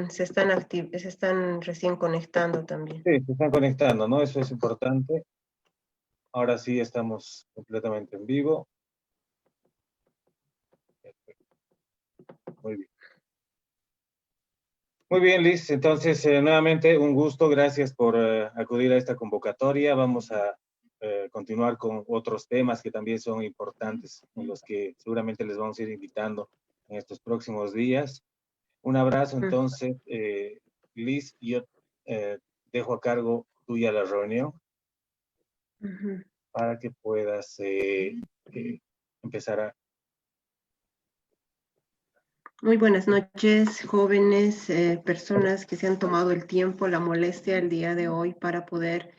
se están recién conectando también. Sí, se están conectando, ¿no? Eso es importante. Ahora sí estamos completamente en vivo. Muy bien. Muy bien, Liz. Entonces, nuevamente, un gusto. Gracias por acudir a esta convocatoria. Vamos a continuar con otros temas que también son importantes, en los que seguramente les vamos a ir invitando en estos próximos días. Un abrazo, entonces, Liz. Yo dejo a cargo tuya la reunión para que puedas empezar a... Muy buenas noches, jóvenes, personas que se han tomado el tiempo, la molestia el día de hoy para poder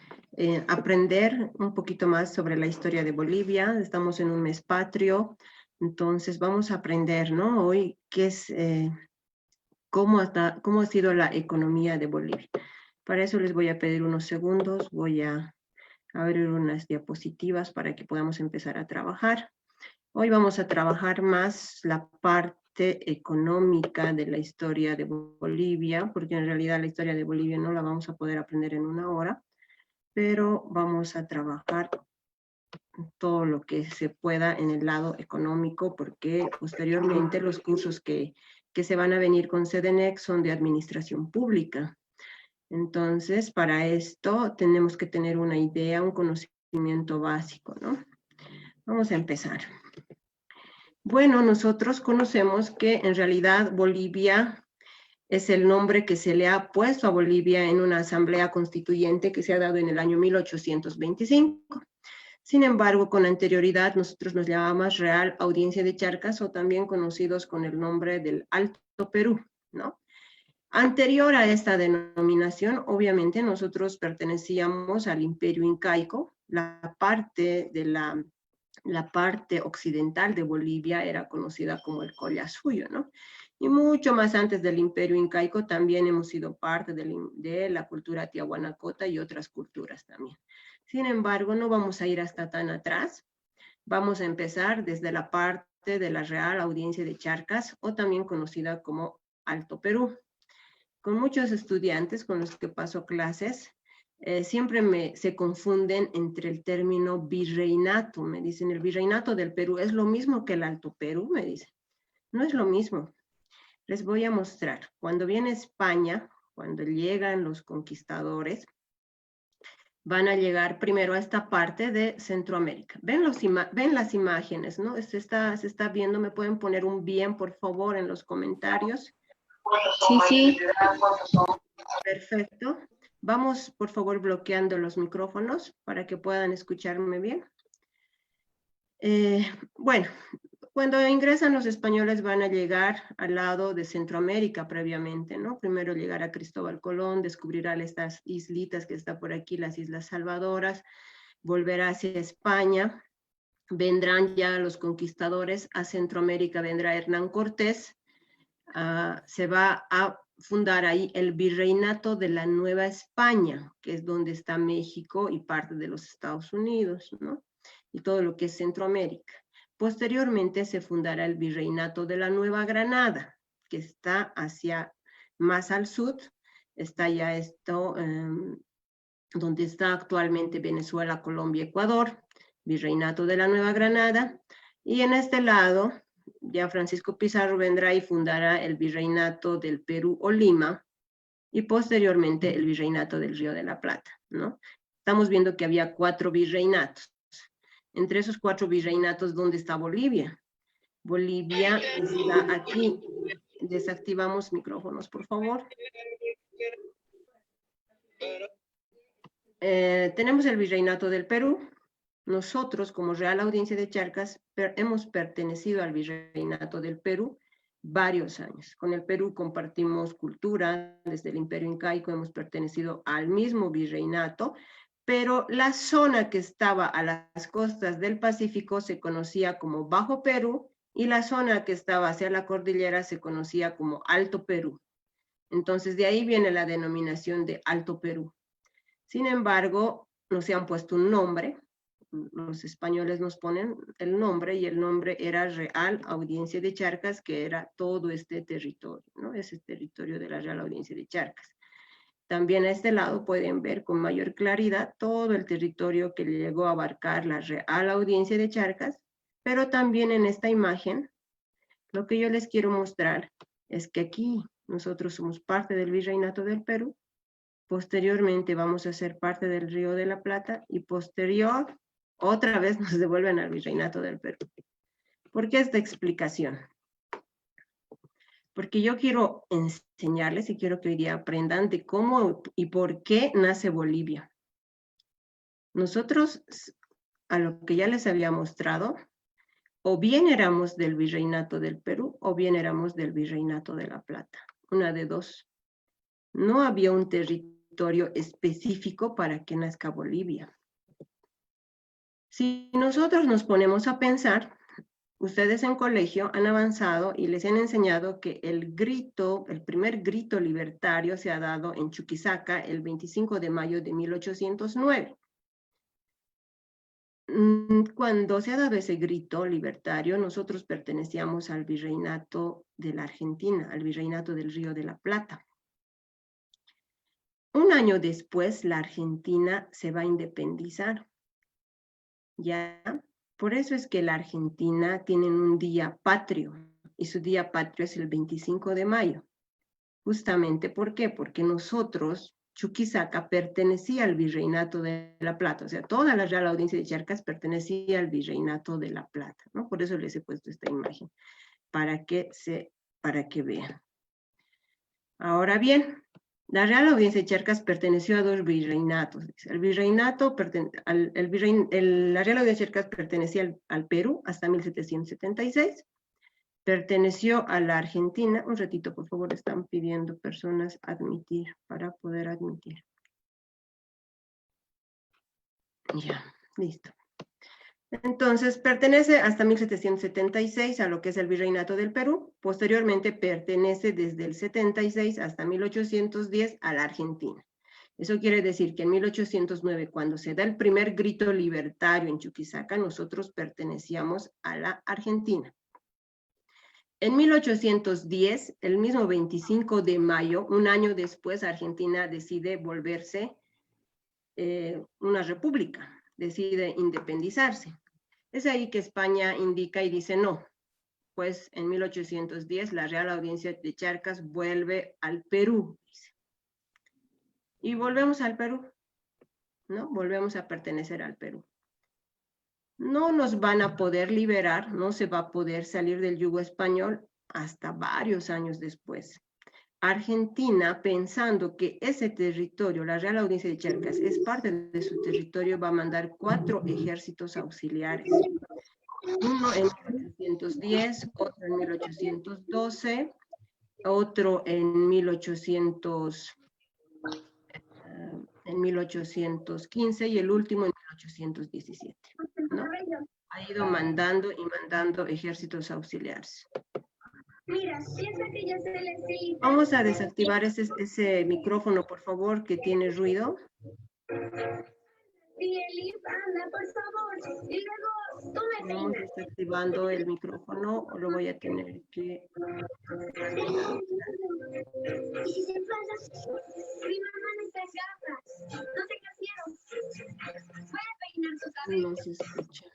aprender un poquito más sobre la historia de Bolivia. Estamos en un mes patrio, entonces vamos a aprender, ¿no? Hoy qué es, cómo ha sido la economía de Bolivia. Para eso les voy a pedir unos segundos, voy a abrir unas diapositivas para que podamos empezar a trabajar. Hoy vamos a trabajar más la parte económica de la historia de Bolivia, porque en realidad la historia de Bolivia no la vamos a poder aprender en una hora, pero vamos a trabajar todo lo que se pueda en el lado económico, porque posteriormente los cursos que se van a venir con CEDENEC son de administración pública. Entonces, para esto tenemos que tener una idea, un conocimiento básico, ¿no? Vamos a empezar. Bueno, nosotros conocemos que en realidad Bolivia es el nombre que se le ha puesto a Bolivia en una asamblea constituyente que se ha dado en el año 1825. Sin embargo, con anterioridad nosotros nos llamábamos Real Audiencia de Charcas o también conocidos con el nombre del Alto Perú, ¿no? Anterior a esta denominación, obviamente nosotros pertenecíamos al Imperio Incaico, la parte occidental de Bolivia era conocida como el Collasuyo, ¿no? Y mucho más antes del Imperio Incaico también hemos sido parte de la cultura tiahuanacota y otras culturas también. Sin embargo, no vamos a ir hasta tan atrás. Vamos a empezar desde la parte de la Real Audiencia de Charcas, o también conocida como Alto Perú. Con muchos estudiantes con los que paso clases, siempre se confunden entre el término virreinato. Me dicen, el virreinato del Perú es lo mismo que el Alto Perú, me dicen. No es lo mismo. Les voy a mostrar. Cuando viene España, cuando llegan los conquistadores, van a llegar primero a esta parte de Centroamérica. ¿Ven las imágenes, no? Se está viendo, ¿me pueden poner un bien, por favor, en los comentarios? Sí, sí. Perfecto. Vamos, por favor, bloqueando los micrófonos para que puedan escucharme bien. Bueno, cuando ingresan los españoles van a llegar al lado de Centroamérica previamente, ¿no? Primero llegará Cristóbal Colón, descubrirá estas islitas que está por aquí, las Islas Salvadoras, volverá hacia España, vendrán ya los conquistadores, a Centroamérica vendrá Hernán Cortés, se va a fundar ahí el Virreinato de la Nueva España, que es donde está México y parte de los Estados Unidos, ¿no? Y todo lo que es Centroamérica. Posteriormente se fundará el Virreinato de la Nueva Granada, que está hacia más al sur, está ya esto, donde está actualmente Venezuela, Colombia, Ecuador, Virreinato de la Nueva Granada, y en este lado ya Francisco Pizarro vendrá y fundará el Virreinato del Perú o Lima, y posteriormente el Virreinato del Río de la Plata, ¿no? Estamos viendo que había 4 virreinatos. Entre esos 4 virreinatos, ¿dónde está Bolivia? Bolivia está aquí. Desactivamos micrófonos, por favor. Tenemos el Virreinato del Perú. Nosotros, como Real Audiencia de Charcas, hemos pertenecido al Virreinato del Perú varios años. Con el Perú compartimos cultura, desde el Imperio Incaico hemos pertenecido al mismo virreinato, pero la zona que estaba a las costas del Pacífico se conocía como Bajo Perú, y la zona que estaba hacia la cordillera se conocía como Alto Perú. Entonces, de ahí viene la denominación de Alto Perú. Sin embargo, no se han puesto un nombre, los españoles nos ponen el nombre, y el nombre era Real Audiencia de Charcas, que era todo este territorio, ¿no? Ese territorio de la Real Audiencia de Charcas. También a este lado pueden ver con mayor claridad todo el territorio que llegó a abarcar la Real Audiencia de Charcas, pero también en esta imagen, lo que yo les quiero mostrar es que aquí nosotros somos parte del Virreinato del Perú, posteriormente vamos a ser parte del Río de la Plata, y posterior, otra vez nos devuelven al Virreinato del Perú. ¿Por qué esta explicación? Porque yo quiero enseñarles y quiero que hoy día aprendan de cómo y por qué nace Bolivia. Nosotros, a lo que ya les había mostrado, o bien éramos del Virreinato del Perú, o bien éramos del Virreinato de la Plata. Una de dos. No había un territorio específico para que nazca Bolivia. Si nosotros nos ponemos a pensar, ustedes en colegio han avanzado y les han enseñado que el primer grito libertario se ha dado en Chuquisaca el 25 de mayo de 1809. Cuando se ha dado ese grito libertario, nosotros pertenecíamos al Virreinato de la Argentina, al Virreinato del Río de la Plata. Un año después, la Argentina se va a independizar. ¿Ya? Por eso es que la Argentina tiene un día patrio, y su día patrio es el 25 de mayo. Justamente, ¿por qué? Porque nosotros, Chuquisaca, pertenecía al Virreinato de la Plata, o sea, toda la Real Audiencia de Charcas pertenecía al Virreinato de la Plata, ¿no? Por eso les he puesto esta imagen, para que vean. Ahora bien, la Real Audiencia de Charcas perteneció a dos virreinatos. La Real Audiencia de Charcas pertenecía al Perú hasta 1776. Perteneció a la Argentina. Un ratito, por favor, están pidiendo personas admitir, para poder admitir. Ya, listo. Entonces, pertenece hasta 1776 a lo que es el Virreinato del Perú. Posteriormente, pertenece desde el 76 hasta 1810 a la Argentina. Eso quiere decir que en 1809, cuando se da el primer grito libertario en Chuquisaca, nosotros pertenecíamos a la Argentina. En 1810, el mismo 25 de mayo, un año después, Argentina decide volverse una república, decide independizarse. Es ahí que España indica y dice no, pues en 1810 la Real Audiencia de Charcas vuelve al Perú, dice. Y volvemos al Perú, ¿no? Volvemos a pertenecer al Perú. No nos van a poder liberar, no se va a poder salir del yugo español hasta varios años después. Argentina, pensando que ese territorio, la Real Audiencia de Charcas, es parte de su territorio, va a mandar 4 ejércitos auxiliares. Uno en 1810, otro en 1812, otro en 1815 y el último en 1817, ¿no? Ha ido mandando y mandando ejércitos auxiliares. Vamos a desactivar ese micrófono, por favor, que tiene ruido. Vamos desactivando el micrófono, o lo voy a tener que... No se escucha.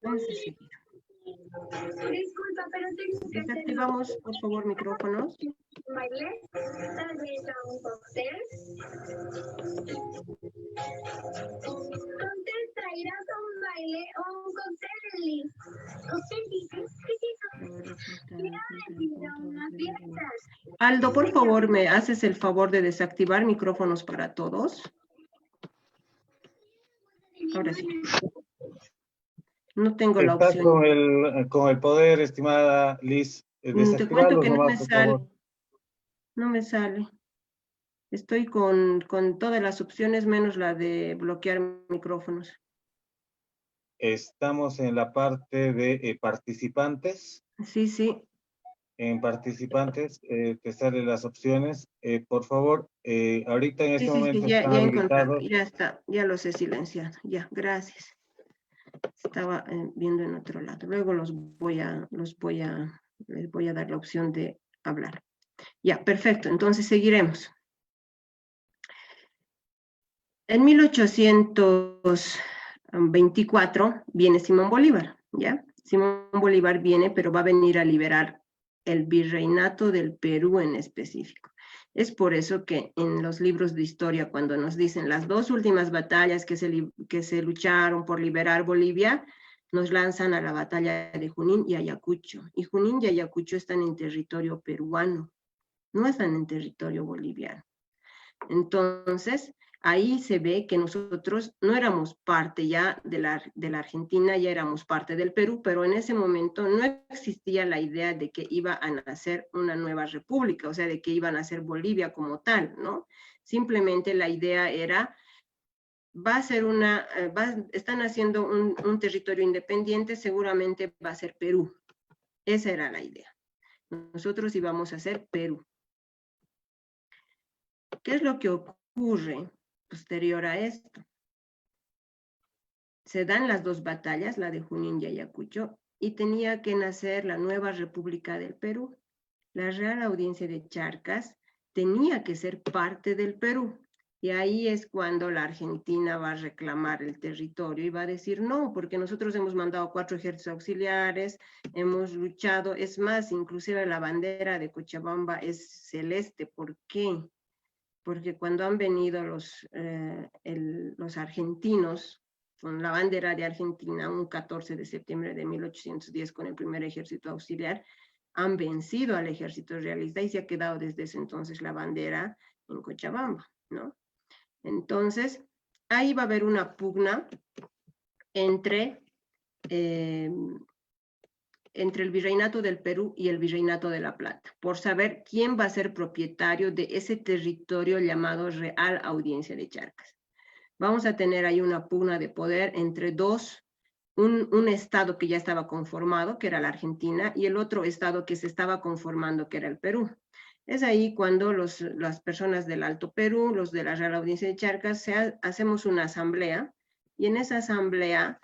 Vamos a seguir. Disculpa, pero desactivamos, por favor, micrófonos. ¿Baile? Tal vez a un cóctel. Contesta, ¿irás a un baile o a un cóctel, Eli? ¿Cóctel dices? ¿Qué es eso? Quiero recibir a unas fiestas. Aldo, por favor, ¿me haces el favor de desactivar micrófonos para todos? Ahora sí. No tengo la Está opción. con el poder, estimada Liz. Te cuento que no me sale. No me sale. Estoy con todas las opciones menos la de bloquear micrófonos. Estamos en la parte de participantes. Sí, sí. en participantes, te salen las opciones. Por favor, ahorita en este Sí, momento ya están encontré, habilitados. ya está, ya los he silenciado, ya, gracias. Estaba viendo en otro lado. Luego les voy a dar la opción de hablar. Ya, perfecto, entonces seguiremos. En 1824 viene Simón Bolívar, ¿ya? Simón Bolívar viene, pero va a venir a liberar el virreinato del Perú en específico. Es por eso que en los libros de historia, cuando nos dicen las dos últimas batallas que se lucharon por liberar Bolivia, nos lanzan a la batalla de Junín y Ayacucho. Y Junín y Ayacucho están en territorio peruano, no están en territorio boliviano. Entonces, ahí se ve que nosotros no éramos parte ya de la Argentina, ya éramos parte del Perú, pero en ese momento no existía la idea de que iba a nacer una nueva república, o sea, de que iba a nacer Bolivia como tal, ¿no? Simplemente la idea era, están haciendo un territorio independiente, seguramente va a ser Perú. Esa era la idea. Nosotros íbamos a ser Perú. ¿Qué es lo que ocurre posterior a esto? Se dan las dos batallas, la de Junín y Ayacucho, y tenía que nacer la nueva República del Perú. La Real Audiencia de Charcas tenía que ser parte del Perú, y ahí es cuando la Argentina va a reclamar el territorio y va a decir no, porque nosotros hemos mandado 4 ejércitos auxiliares, hemos luchado, es más, inclusive la bandera de Cochabamba es celeste. ¿Por qué? Porque cuando han venido los argentinos con la bandera de Argentina un 14 de septiembre de 1810 con el primer ejército auxiliar, han vencido al ejército realista y se ha quedado desde ese entonces la bandera en Cochabamba, ¿no? Entonces, ahí va a haber una pugna entre el Virreinato del Perú y el Virreinato de La Plata, por saber quién va a ser propietario de ese territorio llamado Real Audiencia de Charcas. Vamos a tener ahí una pugna de poder entre un estado que ya estaba conformado, que era la Argentina, y el otro estado que se estaba conformando, que era el Perú. Es ahí cuando las personas del Alto Perú, los de la Real Audiencia de Charcas, hacemos una asamblea, y en esa asamblea,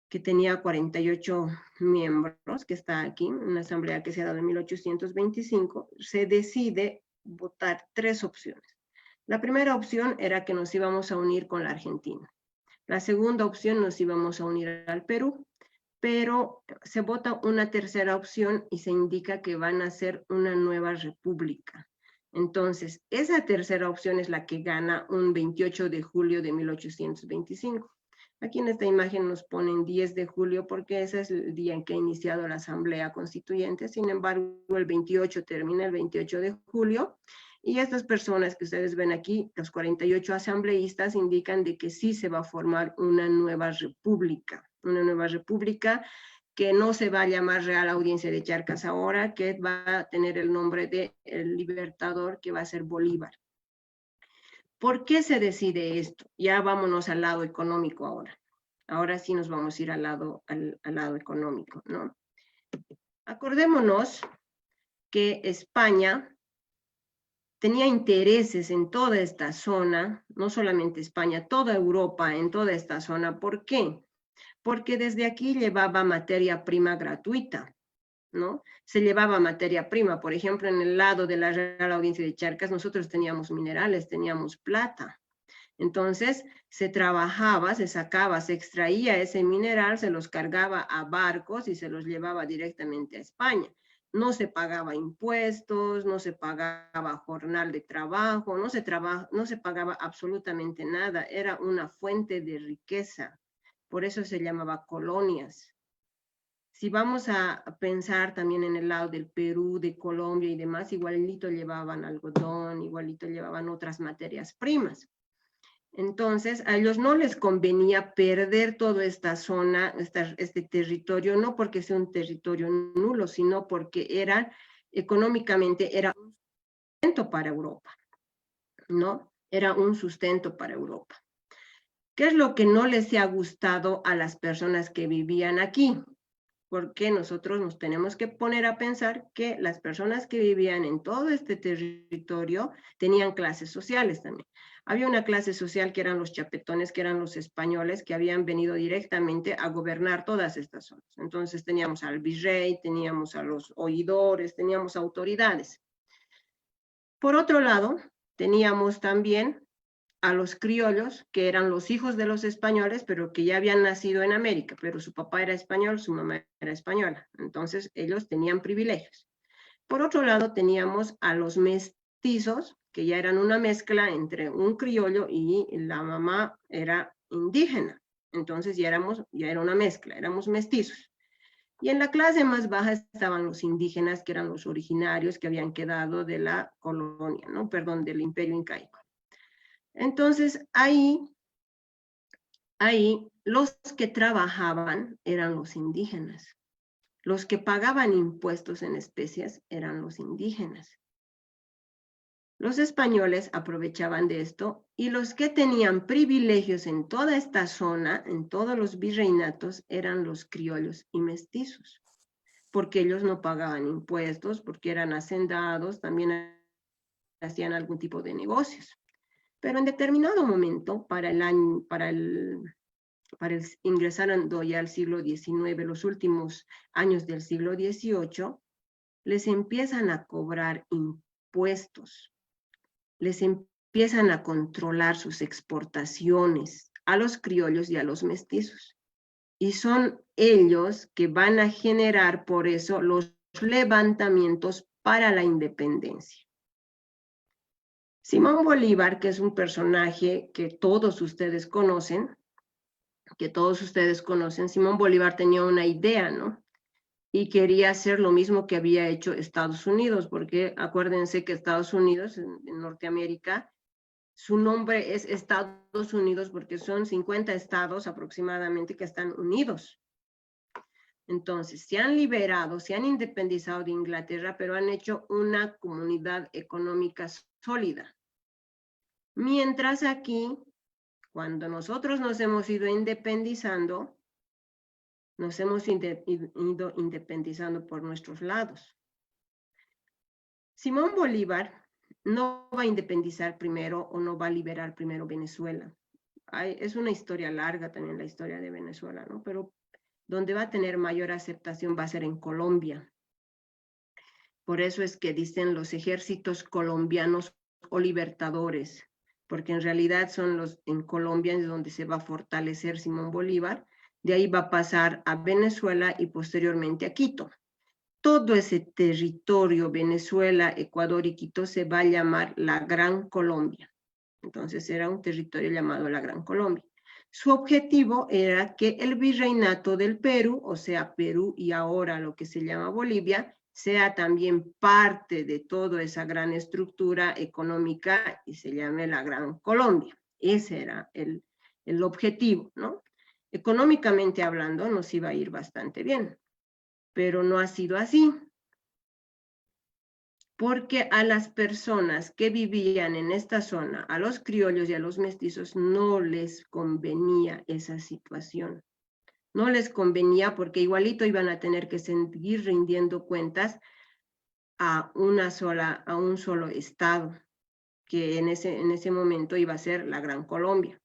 que tenía 48 miembros, que está aquí, una asamblea que se ha dado en 1825, se decide votar 3 opciones. La primera opción era que nos íbamos a unir con la Argentina. La segunda opción, nos íbamos a unir al Perú, pero se vota una tercera opción y se indica que van a ser una nueva república. Entonces, esa tercera opción es la que gana un 28 de julio de 1825. Aquí en esta imagen nos ponen 10 de julio porque ese es el día en que ha iniciado la Asamblea Constituyente. Sin embargo, el 28 termina el 28 de julio. Y estas personas que ustedes ven aquí, los 48 asambleístas, indican de que sí se va a formar una nueva república que no se va a llamar Real Audiencia de Charcas ahora, que va a tener el nombre de el libertador, que va a ser Bolívar. ¿Por qué se decide esto? Ya vámonos al lado económico ahora. Ahora sí nos vamos a ir al lado económico, ¿no? Acordémonos que España tenía intereses en toda esta zona, no solamente España, toda Europa, en toda esta zona. ¿Por qué? Porque desde aquí llevaba materia prima gratuita, ¿no? Se llevaba materia prima. Por ejemplo, en el lado de la Real Audiencia de Charcas, nosotros teníamos minerales, teníamos plata. Entonces, se trabajaba, se sacaba, se extraía ese mineral, se los cargaba a barcos y se los llevaba directamente a España. No se pagaba impuestos, no se pagaba jornal de trabajo, no se pagaba absolutamente nada. Era una fuente de riqueza. Por eso se llamaba colonias. Si vamos a pensar también en el lado del Perú, de Colombia y demás, igualito llevaban algodón, igualito llevaban otras materias primas. Entonces, a ellos no les convenía perder toda esta zona, este territorio, no porque sea un territorio nulo, sino porque económicamente era un sustento para Europa, ¿no? Era un sustento para Europa. ¿Qué es lo que no les ha gustado a las personas que vivían aquí? porque nosotros nos tenemos que poner a pensar que las personas que vivían en todo este territorio tenían clases sociales también. Había una clase social que eran los chapetones, que eran los españoles, que habían venido directamente a gobernar todas estas zonas. Entonces teníamos al virrey, teníamos a los oidores, teníamos autoridades. Por otro lado, teníamos también a los criollos, que eran los hijos de los españoles, pero que ya habían nacido en América, pero su papá era español, su mamá era española. Entonces ellos tenían privilegios. Por otro lado, teníamos a los mestizos, que ya eran una mezcla entre un criollo y la mamá era indígena. Entonces ya era una mezcla, éramos mestizos. Y en la clase más baja estaban los indígenas, que eran los originarios que habían quedado de la colonia, ¿no? Perdón, del imperio incaico. Entonces ahí los que trabajaban eran los indígenas. Los que pagaban impuestos en especias eran los indígenas. Los españoles aprovechaban de esto y los que tenían privilegios en toda esta zona, en todos los virreinatos, eran los criollos y mestizos, porque ellos no pagaban impuestos, porque eran hacendados, también hacían algún tipo de negocios. Pero en determinado momento, ingresando ya al siglo XIX, los últimos años del siglo XVIII, les empiezan a cobrar impuestos, les empiezan a controlar sus exportaciones a los criollos y a los mestizos. Y son ellos que van a generar por eso los levantamientos para la independencia. Simón Bolívar, que es un personaje que todos ustedes conocen, Simón Bolívar tenía una idea, ¿no? Y quería hacer lo mismo que había hecho Estados Unidos, porque acuérdense que Estados Unidos, en Norteamérica, su nombre es Estados Unidos porque son 50 estados aproximadamente que están unidos. Entonces, se han liberado, se han independizado de Inglaterra, pero han hecho una comunidad económica sólida. Mientras aquí, cuando nosotros nos hemos ido independizando, nos hemos ido independizando por nuestros lados. Simón Bolívar no va a independizar primero o no va a liberar primero Venezuela. Es una historia larga también la historia de Venezuela, ¿no? Pero donde va a tener mayor aceptación va a ser en Colombia. Por eso es que dicen los ejércitos colombianos o libertadores, porque en realidad son en Colombia es donde se va a fortalecer Simón Bolívar. De ahí va a pasar a Venezuela y posteriormente a Quito. Todo ese territorio, Venezuela, Ecuador y Quito, se va a llamar la Gran Colombia. Entonces era un territorio llamado la Gran Colombia. Su objetivo era que el virreinato del Perú, o sea, Perú y ahora lo que se llama Bolivia, sea también parte de toda esa gran estructura económica y se llame la Gran Colombia. Ese era el objetivo, ¿no? Económicamente hablando, nos iba a ir bastante bien, pero no ha sido así. Porque a las personas que vivían en esta zona, a los criollos y a los mestizos, no les convenía esa situación. No les convenía porque igualito iban a tener que seguir rindiendo cuentas a un solo estado, que en ese momento iba a ser la Gran Colombia.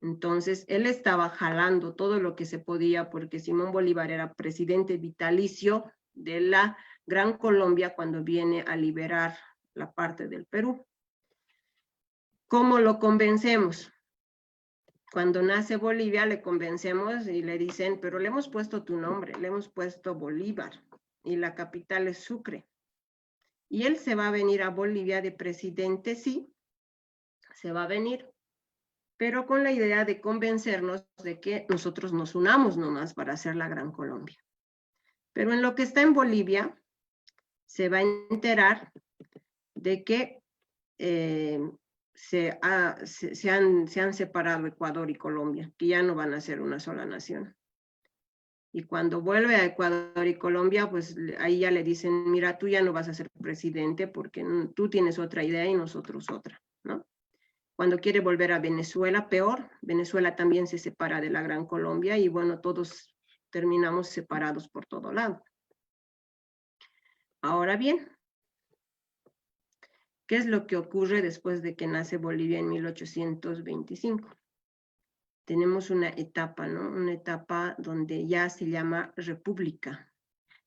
Entonces, él estaba jalando todo lo que se podía porque Simón Bolívar era presidente vitalicio de la Gran Colombia cuando viene a liberar la parte del Perú. ¿Cómo lo convencemos? Cuando nace Bolivia le convencemos y le dicen, pero le hemos puesto tu nombre, le hemos puesto Bolívar y la capital es Sucre. Y él se va a venir a Bolivia de presidente, sí, se va a venir, pero con la idea de convencernos de que nosotros nos unamos nomás para hacer la Gran Colombia. Pero en lo que está en Bolivia, se va a enterar de que se han separado Ecuador y Colombia, que ya no van a ser una sola nación. Y cuando vuelve a Ecuador y Colombia, pues ahí ya le dicen, mira, tú ya no vas a ser presidente porque tú tienes otra idea y nosotros otra, ¿no? Cuando quiere volver a Venezuela, peor, Venezuela también se separa de la Gran Colombia y bueno, todos terminamos separados por todo lado. Ahora bien, ¿qué es lo que ocurre después de que nace Bolivia en 1825? Tenemos una etapa, ¿no? Una etapa donde ya se llama república.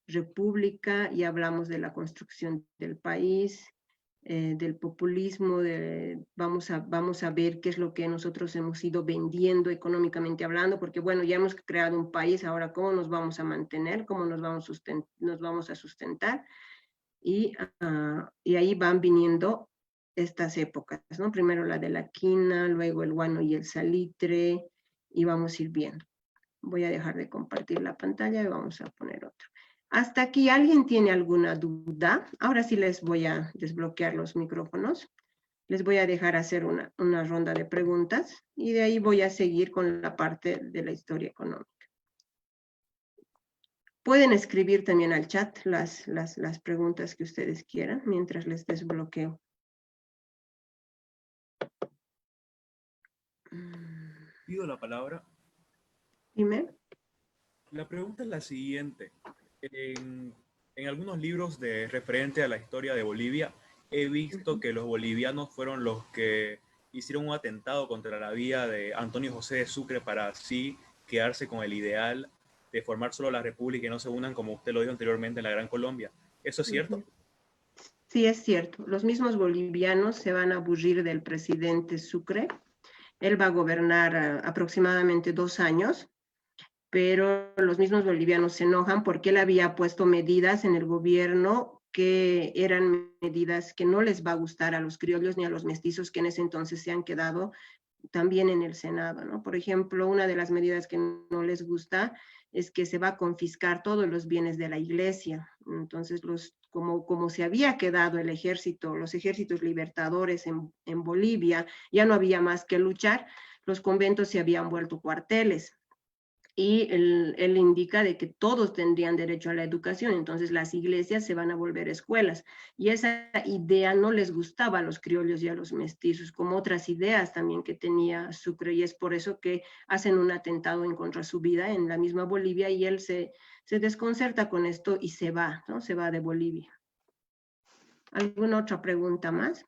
República, y hablamos de la construcción del país, del populismo, vamos a ver qué es lo que nosotros hemos ido vendiendo económicamente hablando, porque bueno, ya hemos creado un país, ahora cómo nos vamos a mantener, cómo nos vamos a sustentar, y ahí van viniendo estas épocas, ¿no? Primero la de la quina, luego el guano y el salitre, y vamos a ir viendo. Voy a dejar de compartir la pantalla y vamos a poner otro. ¿Hasta aquí alguien tiene alguna duda? Ahora sí les voy a desbloquear los micrófonos. Les voy a dejar hacer una ronda de preguntas y de ahí voy a seguir con la parte de la historia económica. Pueden escribir también al chat las preguntas que ustedes quieran mientras les desbloqueo. Pido la palabra. Dime. La pregunta es la siguiente. En algunos libros de referente a la historia de Bolivia, he visto que los bolivianos fueron los que hicieron un atentado contra la vida de Antonio José de Sucre para así quedarse con el ideal de formar solo la república y no se unan, como usted lo dijo anteriormente, en la Gran Colombia. ¿Eso es cierto? Sí, es cierto. Los mismos bolivianos se van a aburrir del presidente Sucre. Él va a gobernar aproximadamente 2 años, pero los mismos bolivianos se enojan porque él había puesto medidas en el gobierno que eran medidas que no les va a gustar a los criollos ni a los mestizos que en ese entonces se han quedado también en el Senado, ¿no? Por ejemplo, una de las medidas que no les gusta es que se va a confiscar todos los bienes de la iglesia. Entonces, como se había quedado el ejército, los ejércitos libertadores en Bolivia, ya no había más que luchar, los conventos se habían vuelto cuarteles. Y él indica de que todos tendrían derecho a la educación, entonces las iglesias se van a volver escuelas. Y esa idea no les gustaba a los criollos y a los mestizos, como otras ideas también que tenía Sucre, y es por eso que hacen un atentado en contra de su vida en la misma Bolivia, y él se desconcerta con esto y se va, ¿no? Se va de Bolivia. ¿Alguna otra pregunta más?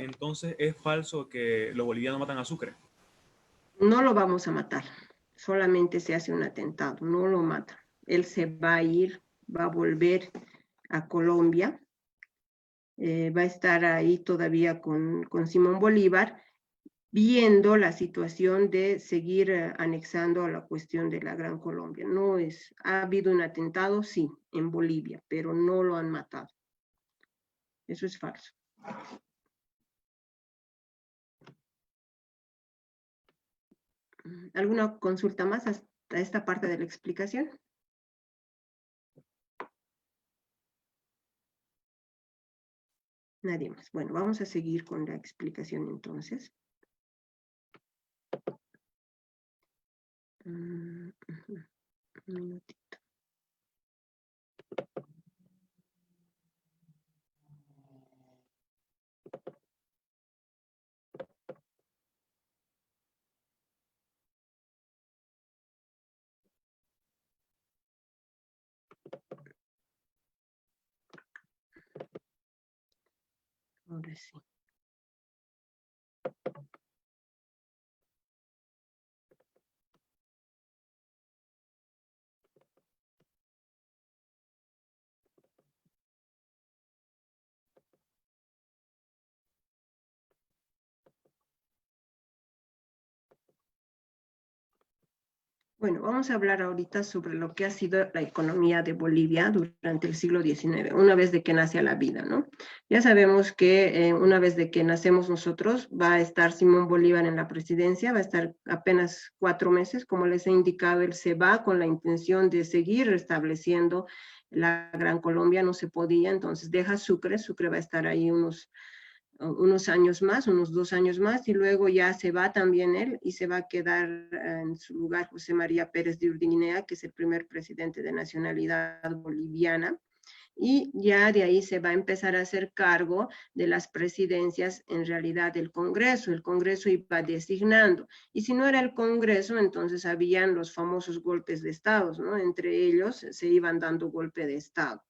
Entonces, ¿es falso que los bolivianos matan a Sucre? No lo vamos a matar, solamente se hace un atentado, no lo matan. Él se va a ir, va a volver a Colombia, va a estar ahí todavía con Simón Bolívar, viendo la situación de seguir anexando a la cuestión de la Gran Colombia. Ha habido un atentado, sí, en Bolivia, pero no lo han matado. Eso es falso. ¿Alguna consulta más hasta esta parte de la explicación? Nadie más. Bueno, vamos a seguir con la explicación entonces. Un minutito. Ahora sí. Bueno, vamos a hablar ahorita sobre lo que ha sido la economía de Bolivia durante el siglo XIX, una vez de que nace la vida, ¿no? Ya sabemos que una vez de que nacemos nosotros, va a estar Simón Bolívar en la presidencia, va a estar apenas 4 meses, como les he indicado, él se va con la intención de seguir restableciendo la Gran Colombia, no se podía, entonces deja Sucre, Sucre va a estar ahí unos años más, unos 2 años más, y luego ya se va también él y se va a quedar en su lugar José María Pérez de Urdinguinea, que es el primer presidente de nacionalidad boliviana. Y ya de ahí se va a empezar a hacer cargo de las presidencias, en realidad, del Congreso. El Congreso iba designando. Y si no era el Congreso, entonces habían los famosos golpes de Estado, ¿no? Entre ellos se iban dando golpe de Estado.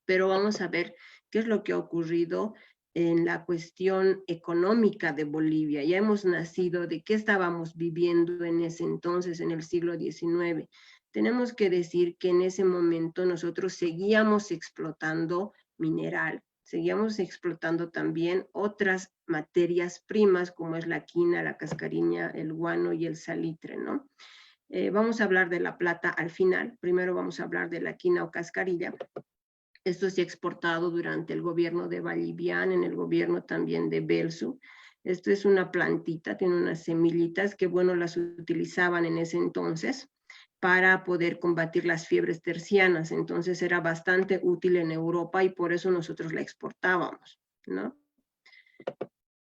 Pero vamos a ver qué es lo que ha ocurrido en la cuestión económica de Bolivia. Ya hemos nacido de qué estábamos viviendo en ese entonces, en el siglo XIX. Tenemos que decir que en ese momento nosotros seguíamos explotando mineral, seguíamos explotando también otras materias primas como es la quina, la cascarilla, el guano y el salitre, ¿no? Vamos a hablar de la plata al final. Primero vamos a hablar de la quina o cascarilla. Esto se ha exportado durante el gobierno de Vallivian, en el gobierno también de Belsu. Esto es una plantita, tiene unas semillitas que, bueno, las utilizaban en ese entonces para poder combatir las fiebres tercianas. Entonces era bastante útil en Europa y por eso nosotros la exportábamos, ¿no?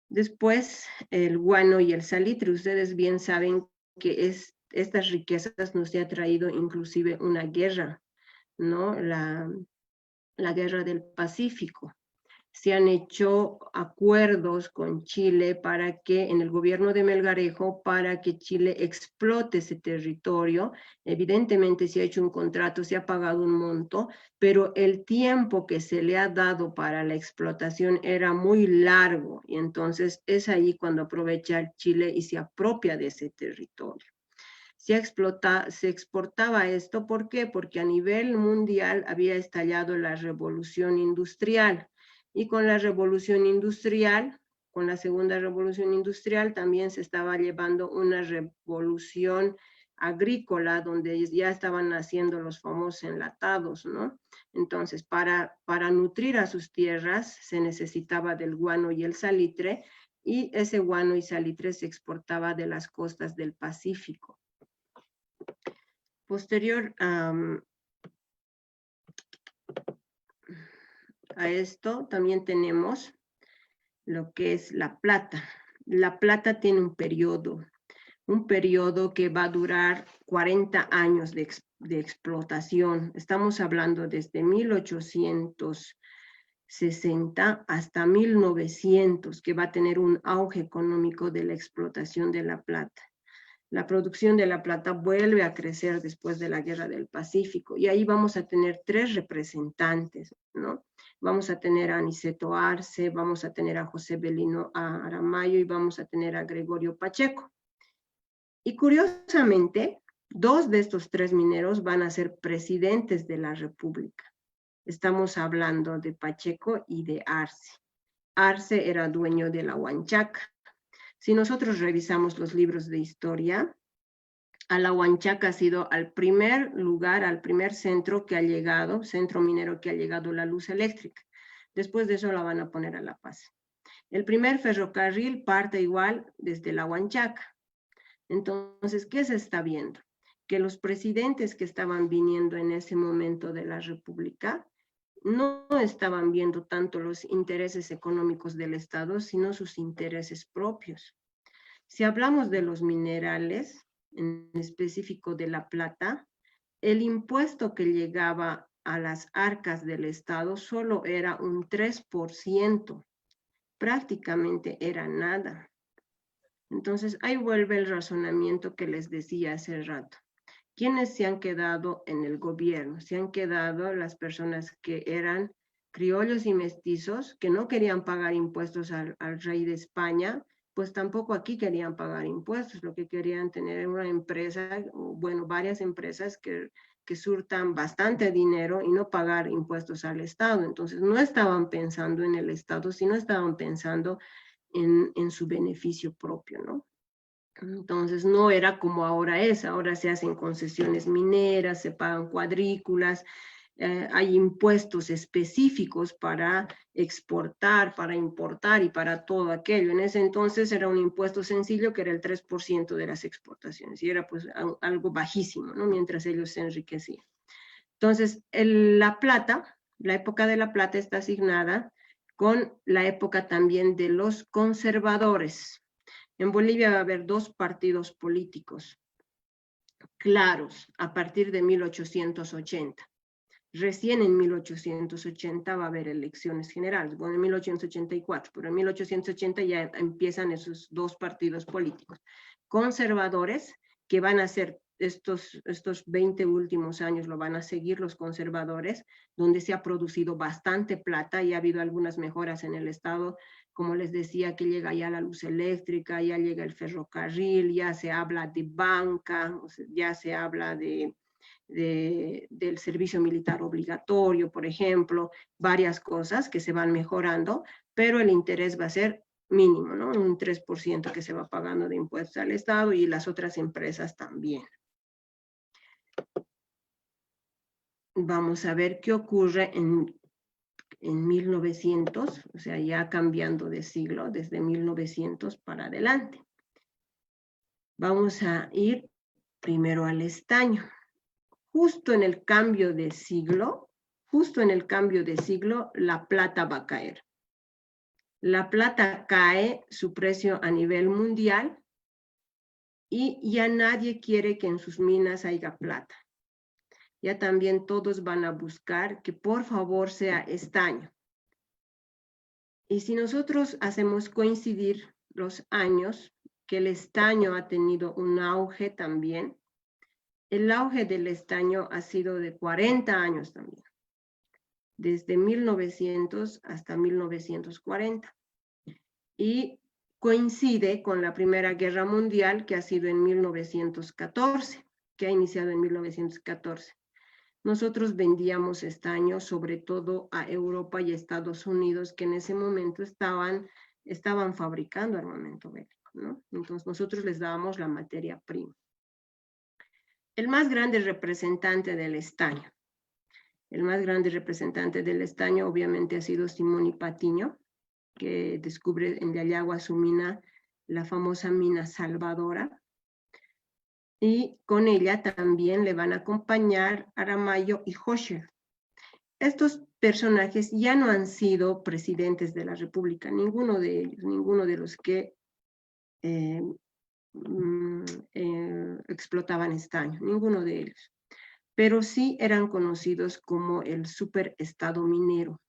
Después, el guano y el salitre. Ustedes bien saben que estas riquezas nos ha traído inclusive una guerra, ¿no? La guerra del Pacífico. Se han hecho acuerdos con Chile para que, en el gobierno de Melgarejo, para que Chile explote ese territorio. Evidentemente se ha hecho un contrato, se ha pagado un monto, pero el tiempo que se le ha dado para la explotación era muy largo, y entonces es ahí cuando aprovecha Chile y se apropia de ese territorio. Se exportaba esto, ¿por qué? Porque a nivel mundial había estallado la revolución industrial, y con la revolución industrial, con la segunda revolución industrial, también se estaba llevando una revolución agrícola, donde ya estaban naciendo los famosos enlatados, ¿no? Entonces, para nutrir a sus tierras se necesitaba del guano y el salitre, y ese guano y salitre se exportaba de las costas del Pacífico. Posterior a esto, también tenemos lo que es la plata. La plata tiene un periodo que va a durar 40 años de explotación. Estamos hablando desde 1860 hasta 1900, que va a tener un auge económico de la explotación de la plata. La producción de la plata vuelve a crecer después de la Guerra del Pacífico, y ahí vamos a tener 3 representantes, ¿no? Vamos a tener a Aniceto Arce, vamos a tener a José Belino Aramayo y vamos a tener a Gregorio Pacheco. Y curiosamente, 2 de estos 3 mineros van a ser presidentes de la República. Estamos hablando de Pacheco y de Arce. Arce era dueño de la Huanchaca. Si nosotros revisamos los libros de historia, a la Huanchaca ha sido al primer lugar, al primer centro que ha llegado, centro minero que ha llegado la luz eléctrica. Después de eso la van a poner a La Paz. El primer ferrocarril parte igual desde la Huanchaca. Entonces, ¿qué se está viendo? Que los presidentes que estaban viniendo en ese momento de la República no estaban viendo tanto los intereses económicos del Estado, sino sus intereses propios. Si hablamos de los minerales, en específico de la plata, el impuesto que llegaba a las arcas del Estado solo era un 3%, prácticamente era nada. Entonces, ahí vuelve el razonamiento que les decía hace rato. ¿Quiénes se han quedado en el gobierno? Se han quedado las personas que eran criollos y mestizos, que no querían pagar impuestos al rey de España, pues tampoco aquí querían pagar impuestos. Lo que querían tener era una empresa, bueno, varias empresas que surtan bastante dinero y no pagar impuestos al Estado. Entonces, no estaban pensando en el Estado, sino estaban pensando en su beneficio propio, ¿no? Entonces no era como ahora es. Ahora se hacen concesiones mineras, se pagan cuadrículas, hay impuestos específicos para exportar, para importar y para todo aquello. En ese entonces era un impuesto sencillo que era el 3% de las exportaciones, y era pues algo bajísimo, ¿no? Mientras ellos se enriquecían. Entonces, la plata, la época de la plata está asignada con la época también de los conservadores. En Bolivia va a haber 2 partidos políticos claros a partir de 1880. Recién en 1880 va a haber elecciones generales, bueno, en 1884, pero en 1880 ya empiezan esos dos partidos políticos conservadores que van a ser estos 20 últimos años, lo van a seguir los conservadores, donde se ha producido bastante plata y ha habido algunas mejoras en el Estado, como les decía, que llega ya la luz eléctrica, ya llega el ferrocarril, ya se habla de banca, ya se habla del servicio militar obligatorio, por ejemplo, varias cosas que se van mejorando, pero el interés va a ser mínimo, ¿no? Un 3% que se va pagando de impuestos al Estado y las otras empresas también. Vamos a ver qué ocurre en 1900, o sea, ya cambiando de siglo, desde 1900 para adelante. Vamos a ir primero al estaño. Justo en el cambio de siglo, la plata va a caer. La plata cae su precio a nivel mundial y ya nadie quiere que en sus minas haya plata. Ya también todos van a buscar que por favor sea estaño. Y si nosotros hacemos coincidir los años, que el estaño ha tenido un auge también, el auge del estaño ha sido de 40 años también, desde 1900 hasta 1940. Y coincide con la Primera Guerra Mundial, que ha sido en 1914, que ha iniciado en 1914. Nosotros vendíamos estaño sobre todo a Europa y Estados Unidos, que en ese momento estaban fabricando armamento bélico, ¿no? Entonces nosotros les dábamos la materia prima. El más grande representante del estaño. El más grande representante del estaño obviamente ha sido Simón Patiño, que descubre en Yayagua su mina, la famosa mina Salvadora. Y con ella también le van a acompañar Aramayo y Hoxha. Estos personajes ya no han sido presidentes de la República, ninguno de ellos, ninguno de los que explotaban estaño, ninguno de ellos. Pero sí eran conocidos como el superestado minero,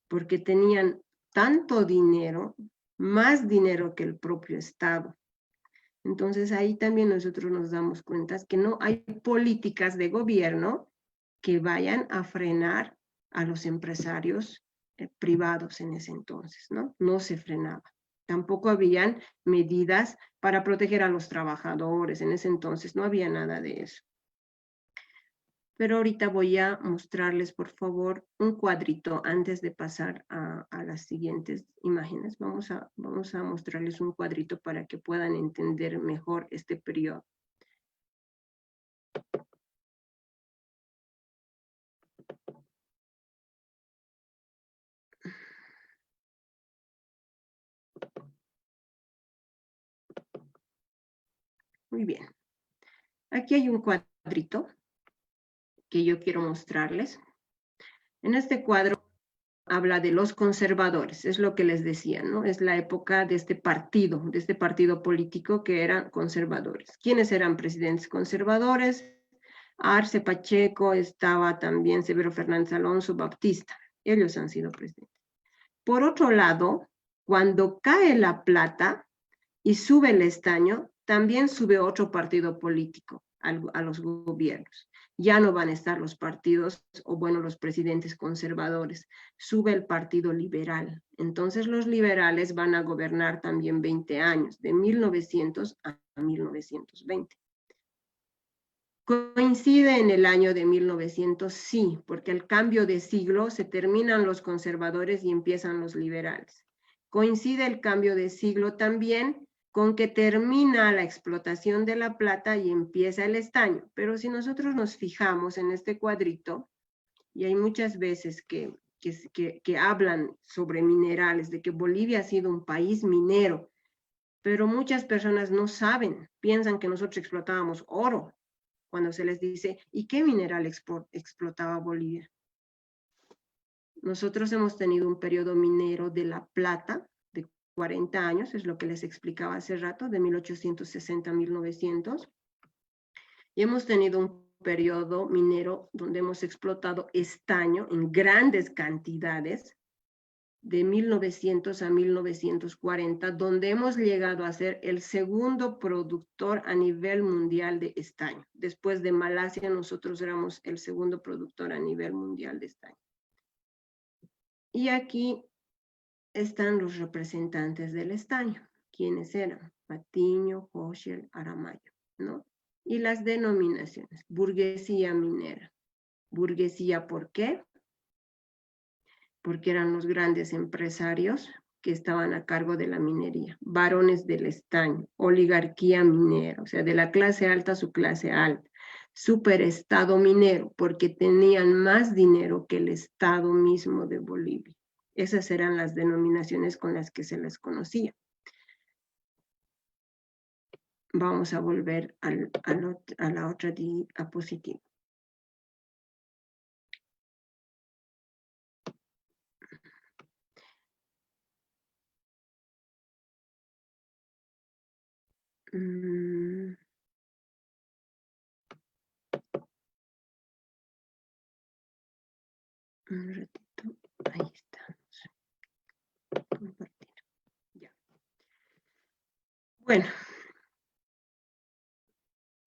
porque tenían tanto dinero, más dinero que el propio Estado. Entonces ahí también nosotros nos damos cuenta que no hay políticas de gobierno que vayan a frenar a los empresarios privados en ese entonces, ¿no? No se frenaba. Tampoco habían medidas para proteger a los trabajadores, en ese entonces no había nada de eso. Pero ahorita voy a mostrarles, por favor, un cuadrito antes de pasar a las siguientes imágenes. Vamos a mostrarles un cuadrito para que puedan entender mejor este periodo. Muy bien. Aquí hay un cuadrito que yo quiero mostrarles. En este cuadro habla de los conservadores, es lo que les decía, ¿no? Es la época de este partido político que eran conservadores. ¿Quiénes eran presidentes conservadores? Arce, Pacheco, estaba también Severo Fernández Alonso, Baptista. Ellos han sido presidentes. Por otro lado, cuando cae la plata y sube el estaño, también sube otro partido político a los gobiernos. Ya no van a estar los partidos, o bueno, los presidentes conservadores. Sube el Partido Liberal. Entonces los liberales van a gobernar también 20 años, de 1900 a 1920. ¿Coincide en el año de 1900? Sí, porque al cambio de siglo se terminan los conservadores y empiezan los liberales. Coincide el cambio de siglo también con que termina la explotación de la plata y empieza el estaño. Pero si nosotros nos fijamos en este cuadrito, y hay muchas veces que hablan sobre minerales, de que Bolivia ha sido un país minero, pero muchas personas no saben, piensan que nosotros explotábamos oro, cuando se les dice, ¿y qué mineral explotaba Bolivia? Nosotros hemos tenido un periodo minero de la plata de 40 años, es lo que les explicaba hace rato, de 1860 a 1900, y hemos tenido un periodo minero donde hemos explotado estaño en grandes cantidades, de 1900 a 1940, donde hemos llegado a ser el segundo productor a nivel mundial de estaño. Después de Malasia, nosotros éramos el segundo productor a nivel mundial de estaño. Y aquí están los representantes del estaño. ¿Quiénes eran? Patiño, Hochschild, Aramayo, ¿no? Y las denominaciones. Burguesía minera. Burguesía, ¿por qué? Porque eran los grandes empresarios que estaban a cargo de la minería, varones del estaño, oligarquía minera, o sea, de la clase alta a su clase alta, superestado minero, porque tenían más dinero que el estado mismo de Bolivia. Esas eran las denominaciones con las que se les conocía. Vamos a volver a la otra diapositiva. Un ratito, ahí estamos. Compartir. Ya. Bueno,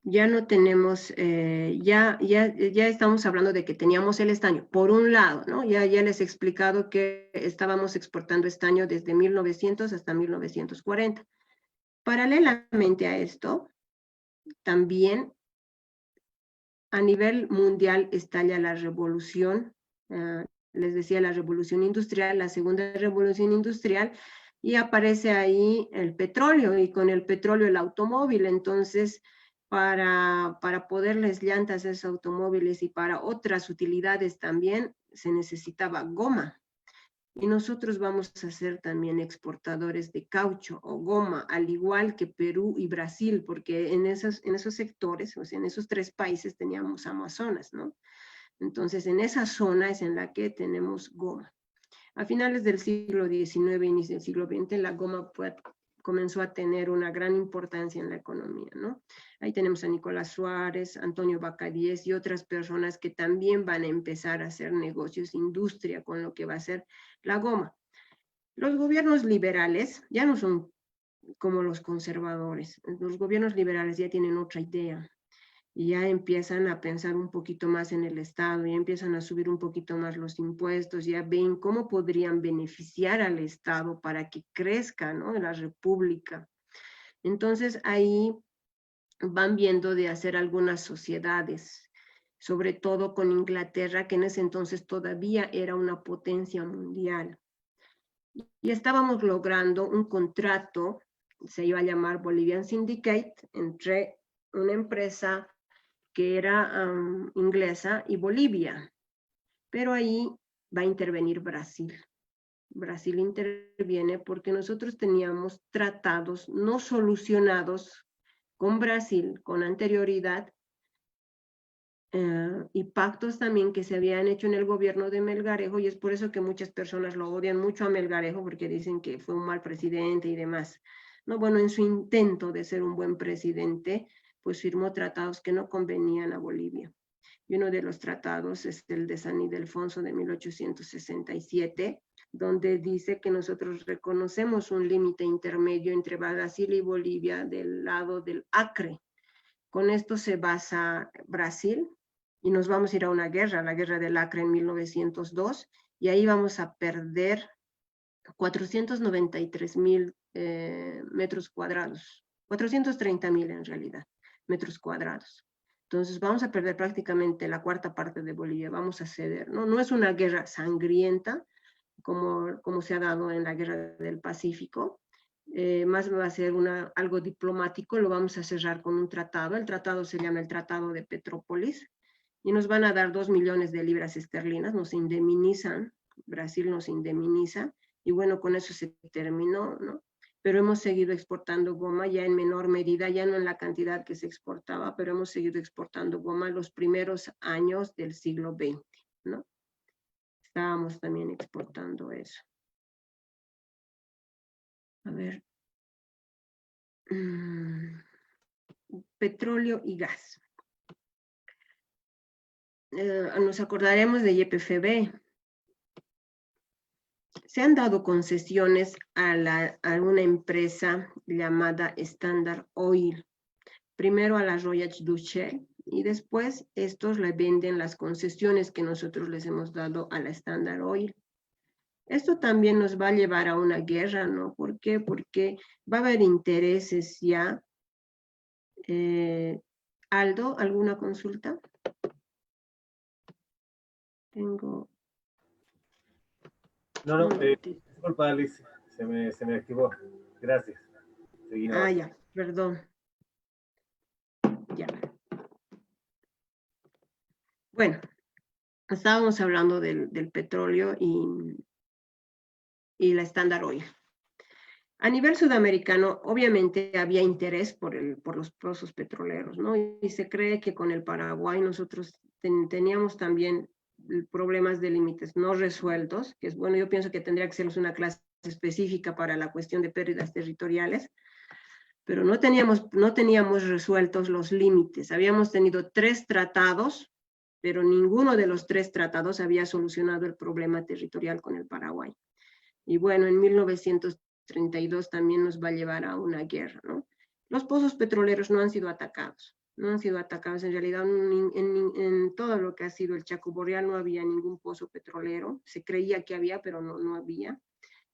ya no tenemos, ya estamos hablando de que teníamos el estaño, por un lado, ¿no? Ya les he explicado que estábamos exportando estaño desde 1900 hasta 1940. Paralelamente a esto, también a nivel mundial estalla la revolución, les decía la revolución industrial, la segunda revolución industrial, y aparece ahí el petróleo, y con el petróleo el automóvil. Entonces, para poderles llantas a esos automóviles y para otras utilidades también, se necesitaba goma. Y nosotros vamos a ser también exportadores de caucho o goma, al igual que Perú y Brasil, porque en esos sectores, o sea, en esos tres países teníamos Amazonas, ¿no? Entonces, en esa zona es en la que tenemos goma. A finales del siglo XIX, inicio del siglo XX, la goma comenzó a tener una gran importancia en la economía, ¿no? Ahí tenemos a Nicolás Suárez, Antonio Bacadíes y otras personas que también van a empezar a hacer negocios, industria con lo que va a ser la goma. Los gobiernos liberales ya no son como los conservadores. Los gobiernos liberales ya tienen otra idea. Y ya empiezan a pensar un poquito más en el Estado, ya empiezan a subir un poquito más los impuestos, ya ven cómo podrían beneficiar al Estado para que crezca, ¿no?, la República. Entonces ahí van viendo de hacer algunas sociedades, sobre todo con Inglaterra, que en ese entonces todavía era una potencia mundial. Y estábamos logrando un contrato, se iba a llamar Bolivian Syndicate, entre una empresa que era inglesa y Bolivia. Pero ahí va a intervenir Brasil. Brasil interviene porque nosotros teníamos tratados no solucionados con Brasil con anterioridad, y pactos también que se habían hecho en el gobierno de Melgarejo, y es por eso que muchas personas lo odian mucho a Melgarejo, porque dicen que fue un mal presidente y demás. No, bueno, en su intento de ser un buen presidente, pues firmó tratados que no convenían a Bolivia. Y uno de los tratados es el de San Ildefonso de 1867, donde dice que nosotros reconocemos un límite intermedio entre Brasil y Bolivia del lado del Acre. Con esto se basa Brasil y nos vamos a ir a una guerra, la guerra del Acre en 1902, y ahí vamos a perder 493,000 metros cuadrados, 430,000 en realidad, metros cuadrados. Entonces vamos a perder prácticamente la cuarta parte de Bolivia, vamos a ceder, ¿no? No es una guerra sangrienta como se ha dado en la guerra del Pacífico, más va a ser algo diplomático, lo vamos a cerrar con un tratado. El tratado se llama el Tratado de Petrópolis, y nos van a dar 2 millones de libras esterlinas, nos indemnizan, Brasil nos indemniza, y bueno, con eso se terminó, ¿no? Pero hemos seguido exportando goma ya en menor medida, ya no en la cantidad que se exportaba, pero hemos seguido exportando goma los primeros años del siglo XX, ¿no? Estábamos también exportando eso. A ver. Petróleo y gas. nos acordaremos de YPFB. Se han dado concesiones a una empresa llamada Standard Oil. Primero a la Royal Dutch Shell y después estos le venden las concesiones que nosotros les hemos dado a la Standard Oil. Esto también nos va a llevar a una guerra, ¿no? ¿Por qué? Porque va a haber intereses ya. Aldo, ¿alguna consulta? Tengo... No, disculpa, Alice, se me activó. Gracias. Seguimos. Ya, perdón. Ya. Bueno, estábamos hablando del petróleo y la Standard Oil. A nivel sudamericano, obviamente había interés por los pozos petroleros, ¿no? Y se cree que con el Paraguay nosotros teníamos también problemas de límites no resueltos, que es bueno, yo pienso que tendría que ser una clase específica para la cuestión de pérdidas territoriales, pero no teníamos resueltos los límites. Habíamos tenido 3 tratados, pero ninguno de los 3 tratados había solucionado el problema territorial con el Paraguay. Y bueno, en 1932 también nos va a llevar a una guerra, ¿no? Los pozos petroleros no han sido atacados. No han sido atacados. En realidad, en todo lo que ha sido el Chaco Boreal no había ningún pozo petrolero. Se creía que había, pero no había.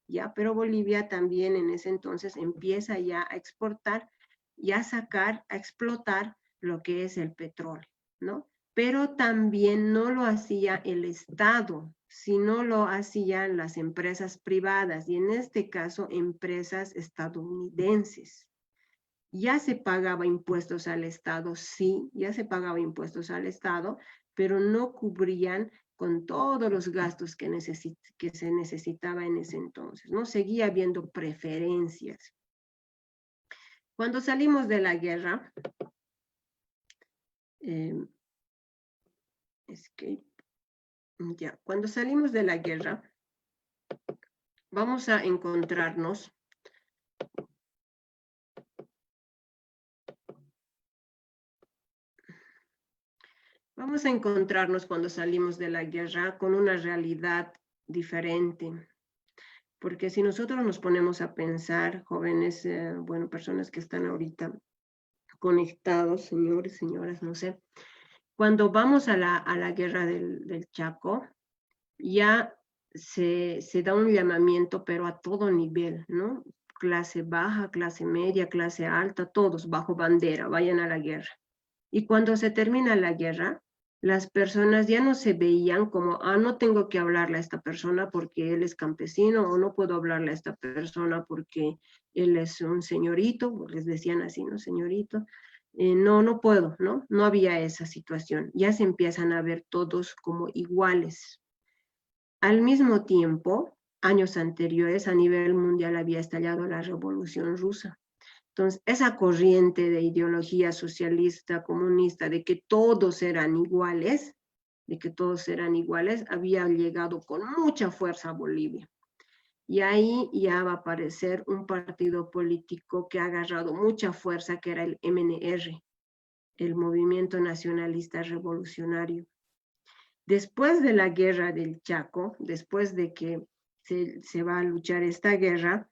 Ya, pero Bolivia también en ese entonces empieza ya a exportar y a sacar, a explotar lo que es el petróleo, ¿no? Pero también no lo hacía el Estado, sino lo hacían las empresas privadas, y en este caso empresas estadounidenses. Ya se pagaba impuestos al Estado, sí, ya se pagaba impuestos al Estado, pero no cubrían con todos los gastos que se necesitaba en ese entonces, ¿no? Seguía habiendo preferencias. Cuando salimos de la guerra, cuando salimos de la guerra, vamos a encontrarnos cuando salimos de la guerra con una realidad diferente. Porque si nosotros nos ponemos a pensar, jóvenes, bueno, personas que están ahorita conectados, señores, señoras, no sé, cuando vamos a la guerra del Chaco, ya se da un llamamiento, pero a todo nivel, ¿no? Clase baja, clase media, clase alta, todos bajo bandera, vayan a la guerra. Y cuando se termina la guerra, las personas ya no se veían como, no tengo que hablarle a esta persona porque él es campesino, o no puedo hablarle a esta persona porque él es un señorito, les decían así, ¿no? Señorito. No puedo, ¿no? No había esa situación. Ya se empiezan a ver todos como iguales. Al mismo tiempo, años anteriores, a nivel mundial había estallado la Revolución Rusa. Entonces, esa corriente de ideología socialista, comunista, de que todos eran iguales, había llegado con mucha fuerza a Bolivia. Y ahí ya va a aparecer un partido político que ha agarrado mucha fuerza, que era el MNR, el Movimiento Nacionalista Revolucionario. Después de la guerra del Chaco, después de que se va a luchar esta guerra,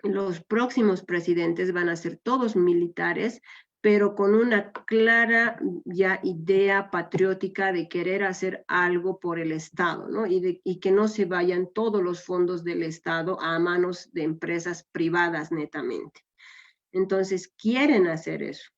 los próximos presidentes van a ser todos militares, pero con una clara ya idea patriótica de querer hacer algo por el Estado, ¿no? Y que no se vayan todos los fondos del Estado a manos de empresas privadas netamente. Entonces, quieren hacer eso.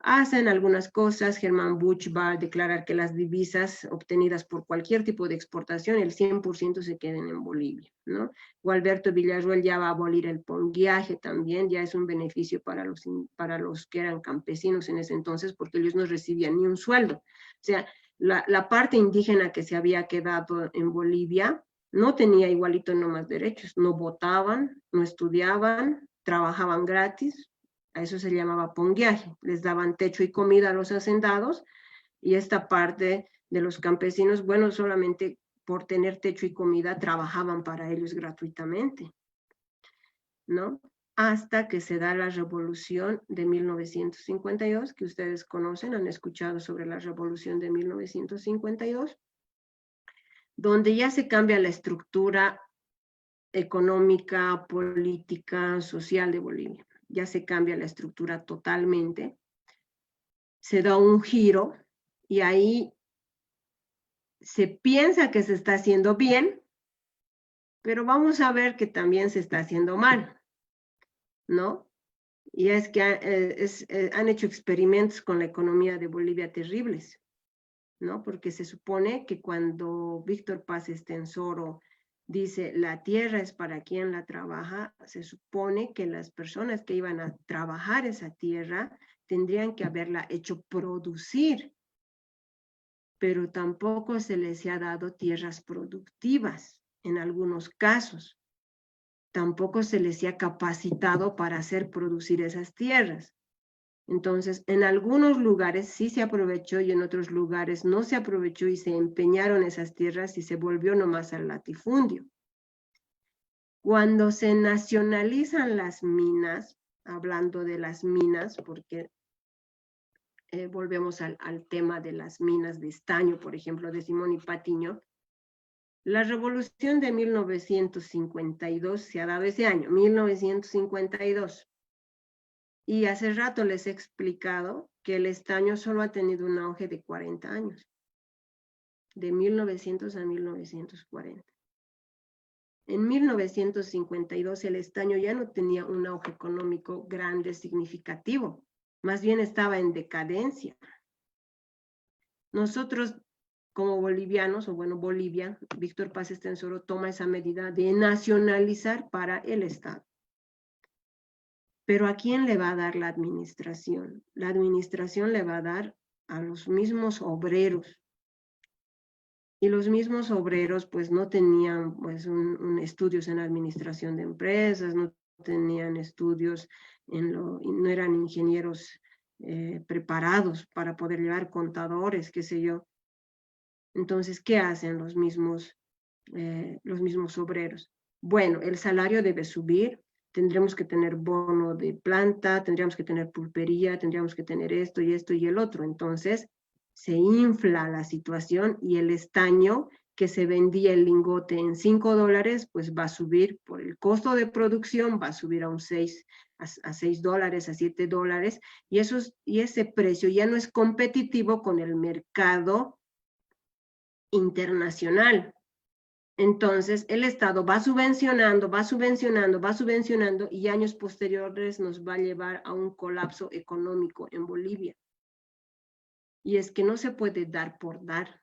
Hacen algunas cosas. Germán Busch va a declarar que las divisas obtenidas por cualquier tipo de exportación, el 100% se queden en Bolivia, ¿no? Gualberto Villarroel ya va a abolir el ponguiaje también, ya es un beneficio para los que eran campesinos en ese entonces, porque ellos no recibían ni un sueldo. O sea, la parte indígena que se había quedado en Bolivia no tenía igualito nomás derechos, no votaban, no estudiaban, trabajaban gratis. A eso se llamaba ponguiaje. Les daban techo y comida a los hacendados, y esta parte de los campesinos, bueno, solamente por tener techo y comida trabajaban para ellos gratuitamente, ¿no? hasta que se da la revolución de 1952, que ustedes conocen, han escuchado sobre la revolución de 1952, donde ya se cambia la estructura económica, política, social de Bolivia. Ya se cambia la estructura totalmente. Se da un giro y ahí se piensa que se está haciendo bien, pero vamos a ver que también se está haciendo mal, ¿no? Y es que han hecho experimentos con la economía de Bolivia terribles, ¿no? Porque se supone que cuando Víctor Paz Estenssoro dice la tierra es para quien la trabaja, se supone que las personas que iban a trabajar esa tierra tendrían que haberla hecho producir, pero tampoco se les ha dado tierras productivas en algunos casos. Tampoco se les ha capacitado para hacer producir esas tierras. Entonces, en algunos lugares sí se aprovechó y en otros lugares no se aprovechó y se empeñaron esas tierras y se volvió nomás al latifundio. Cuando se nacionalizan las minas, hablando de las minas, porque volvemos al tema de las minas de estaño, por ejemplo, de Simón y Patiño, la revolución de 1952 se ha dado ese año, 1952. Y hace rato les he explicado que el estaño solo ha tenido un auge de 40 años, de 1900 a 1940. En 1952 el estaño ya no tenía un auge económico grande, significativo, más bien estaba en decadencia. Nosotros como bolivianos, o bueno, Bolivia, Víctor Paz Estenssoro toma esa medida de nacionalizar para el Estado. Pero ¿a quién le va a dar la administración? La administración le va a dar a los mismos obreros. Y los mismos obreros pues no tenían pues estudios en administración de empresas, no tenían estudios no eran ingenieros preparados para poder llevar contadores, qué sé yo. Entonces, ¿qué hacen los mismos obreros? Bueno, el salario debe subir, tendremos que tener bono de planta, tendríamos que tener pulpería, tendríamos que tener esto y esto y el otro. Entonces, se infla la situación y el estaño que se vendía el lingote en $5, pues va a subir por el costo de producción, va a subir a $6, a $7, y ese precio ya no es competitivo con el mercado internacional. Entonces, el Estado va subvencionando, y años posteriores nos va a llevar a un colapso económico en Bolivia. Y es que no se puede dar por dar.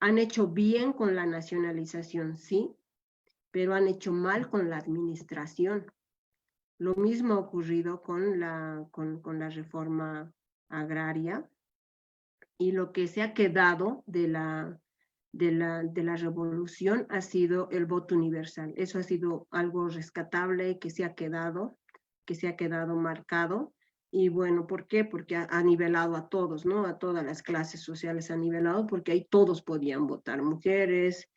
Han hecho bien con la nacionalización, sí, pero han hecho mal con la administración. Lo mismo ha ocurrido con la reforma agraria, y lo que se ha quedado de la revolución ha sido el voto universal. Eso ha sido algo rescatable que se ha quedado marcado. Y bueno, ¿por qué? Porque ha nivelado a todos, ¿no? A todas las clases sociales ha nivelado, porque ahí todos podían votar, mujeres,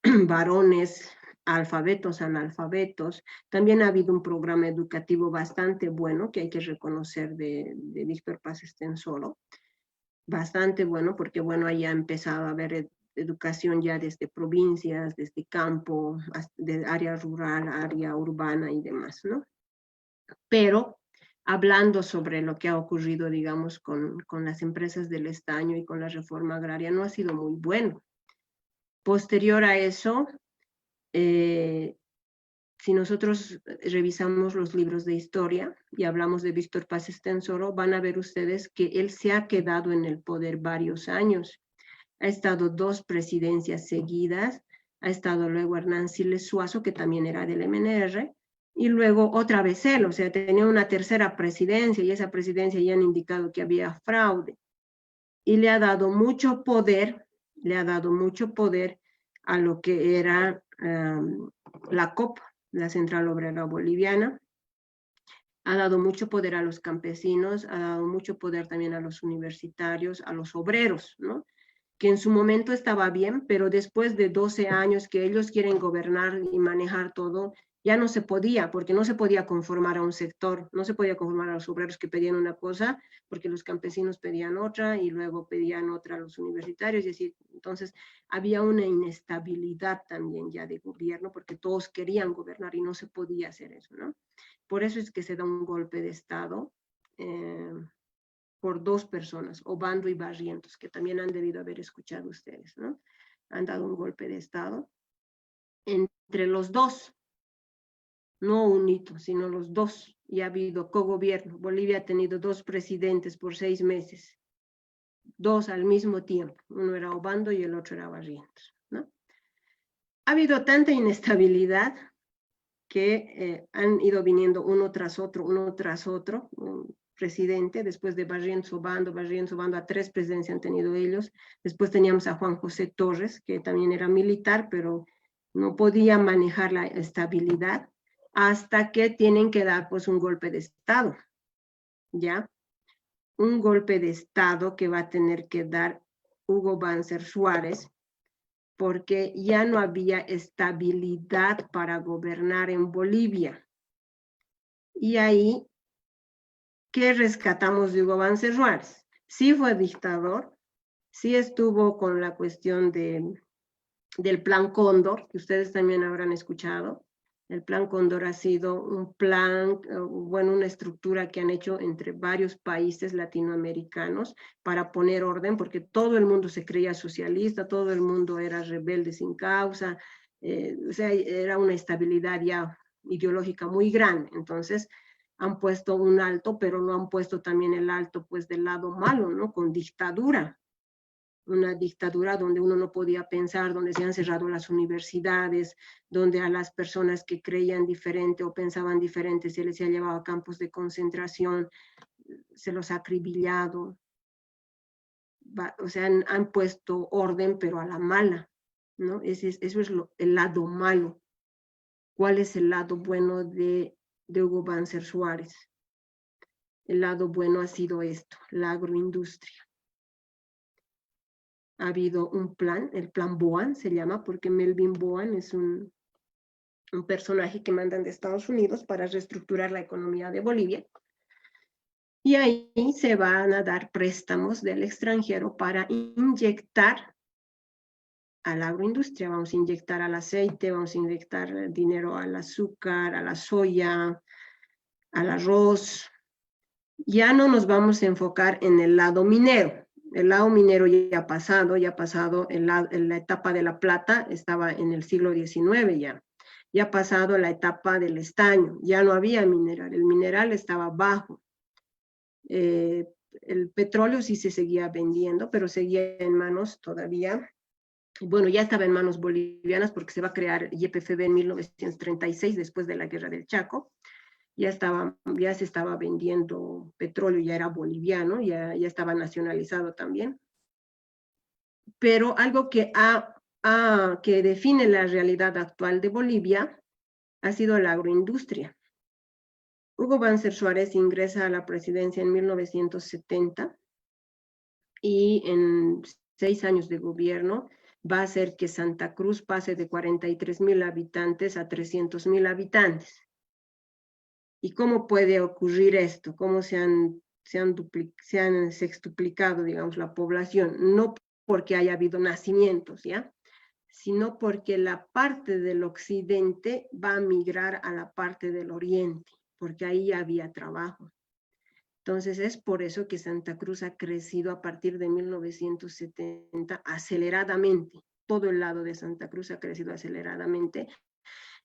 varones, alfabetos, analfabetos. También ha habido un programa educativo bastante bueno que hay que reconocer de Víctor Paz Estenssoro. Bastante bueno, porque bueno, ahí ha empezado a haber educación ya desde provincias, desde campo, de área rural, área urbana y demás, ¿no? Pero hablando sobre lo que ha ocurrido, digamos, con las empresas del estaño y con la reforma agraria, no ha sido muy bueno. Posterior a eso, si nosotros revisamos los libros de historia y hablamos de Víctor Paz Estenssoro, van a ver ustedes que él se ha quedado en el poder varios años. Ha estado 2 presidencias seguidas, ha estado luego Hernán Siles Suazo, que también era del MNR, y luego otra vez él, o sea, tenía una tercera presidencia, y esa presidencia ya han indicado que había fraude. Y le ha dado mucho poder a lo que era la COP, la Central Obrera Boliviana. Ha dado mucho poder a los campesinos, ha dado mucho poder también a los universitarios, a los obreros, ¿no? Que en su momento estaba bien, pero después de 12 años que ellos quieren gobernar y manejar todo, Ya no se podía, porque no se podía conformar a un sector, no se podía conformar a los obreros que pedían una cosa, porque los campesinos pedían otra y luego pedían otra a los universitarios, y así. Entonces había una inestabilidad también ya de gobierno, porque todos querían gobernar y no se podía hacer eso, ¿no? Por eso es que se da un golpe de Estado por dos personas, Obando y Barrientos, que también han debido haber escuchado ustedes, ¿no? Han dado un golpe de Estado entre los dos, no un hito, sino los dos, y ha habido cogobierno. Bolivia ha tenido dos presidentes por 6 meses, dos al mismo tiempo, uno era Obando y el otro era Barrientos, ¿no? Ha habido tanta inestabilidad que han ido viniendo uno tras otro, presidente, después de Barrientos Obando, a 3 presidencias han tenido ellos. Después teníamos a Juan José Torres, que también era militar, pero no podía manejar la estabilidad, hasta que tienen que dar pues un golpe de Estado, ¿ya? Un golpe de Estado que va a tener que dar Hugo Banzer Suárez, porque ya no había estabilidad para gobernar en Bolivia. Y ahí, ¿qué rescatamos de Hugo Banzer Suárez? Sí fue dictador, sí estuvo con la cuestión del Plan Cóndor, que ustedes también habrán escuchado. El Plan Cóndor ha sido un plan, bueno, una estructura que han hecho entre varios países latinoamericanos para poner orden, porque todo el mundo se creía socialista, todo el mundo era rebelde sin causa, o sea, era una estabilidad ya ideológica muy grande. Entonces, han puesto un alto, pero no han puesto también el alto, pues, del lado malo, ¿no? Con dictadura. Una dictadura donde uno no podía pensar, donde se han cerrado las universidades, donde a las personas que creían diferente o pensaban diferente se les ha llevado a campos de concentración, se los ha acribillado. O sea, han puesto orden, pero a la mala, ¿no? Eso es el lado malo. ¿Cuál es el lado bueno de Hugo Banzer Suárez? El lado bueno ha sido esto, la agroindustria. Ha habido un plan, el plan Boan se llama, porque Melvin Boan es un personaje que mandan de Estados Unidos para reestructurar la economía de Bolivia. Y ahí se van a dar préstamos del extranjero para inyectar a la agroindustria. Vamos a inyectar al aceite, vamos a inyectar dinero al azúcar, a la soya, al arroz. Ya no nos vamos a enfocar en el lado minero. El lado minero ya ha pasado en la etapa de la plata, estaba en el siglo XIX ya. Ya ha pasado la etapa del estaño, ya no había mineral, el mineral estaba bajo. El petróleo sí se seguía vendiendo, pero seguía en manos todavía, bueno, ya estaba en manos bolivianas porque se va a crear YPFB en 1936, después de la Guerra del Chaco. Ya se estaba vendiendo petróleo, ya era boliviano, ya estaba nacionalizado también. Pero algo que define la realidad actual de Bolivia ha sido la agroindustria. Hugo Banzer Suárez ingresa a la presidencia en 1970 y en 6 años de gobierno va a hacer que Santa Cruz pase de 43,000 habitantes a 300,000 habitantes. ¿Y cómo puede ocurrir esto? ¿Cómo se han sextuplicado, digamos, la población? No porque haya habido nacimientos, ¿ya? Sino porque la parte del occidente va a migrar a la parte del oriente, porque ahí había trabajo. Entonces es por eso que Santa Cruz ha crecido a partir de 1970 aceleradamente. Todo el lado de Santa Cruz ha crecido aceleradamente.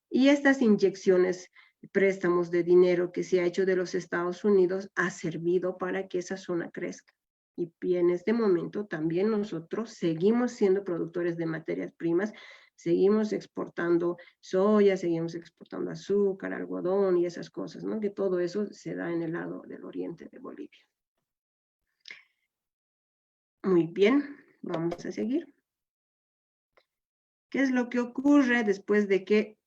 Y estas inyecciones, préstamos de dinero que se ha hecho de los Estados Unidos ha servido para que esa zona crezca. Y en este momento también nosotros seguimos siendo productores de materias primas, seguimos exportando soya, seguimos exportando azúcar, algodón y esas cosas, ¿no? Que todo eso se da en el lado del oriente de Bolivia. Muy bien, vamos a seguir. ¿Qué es lo que ocurre después de que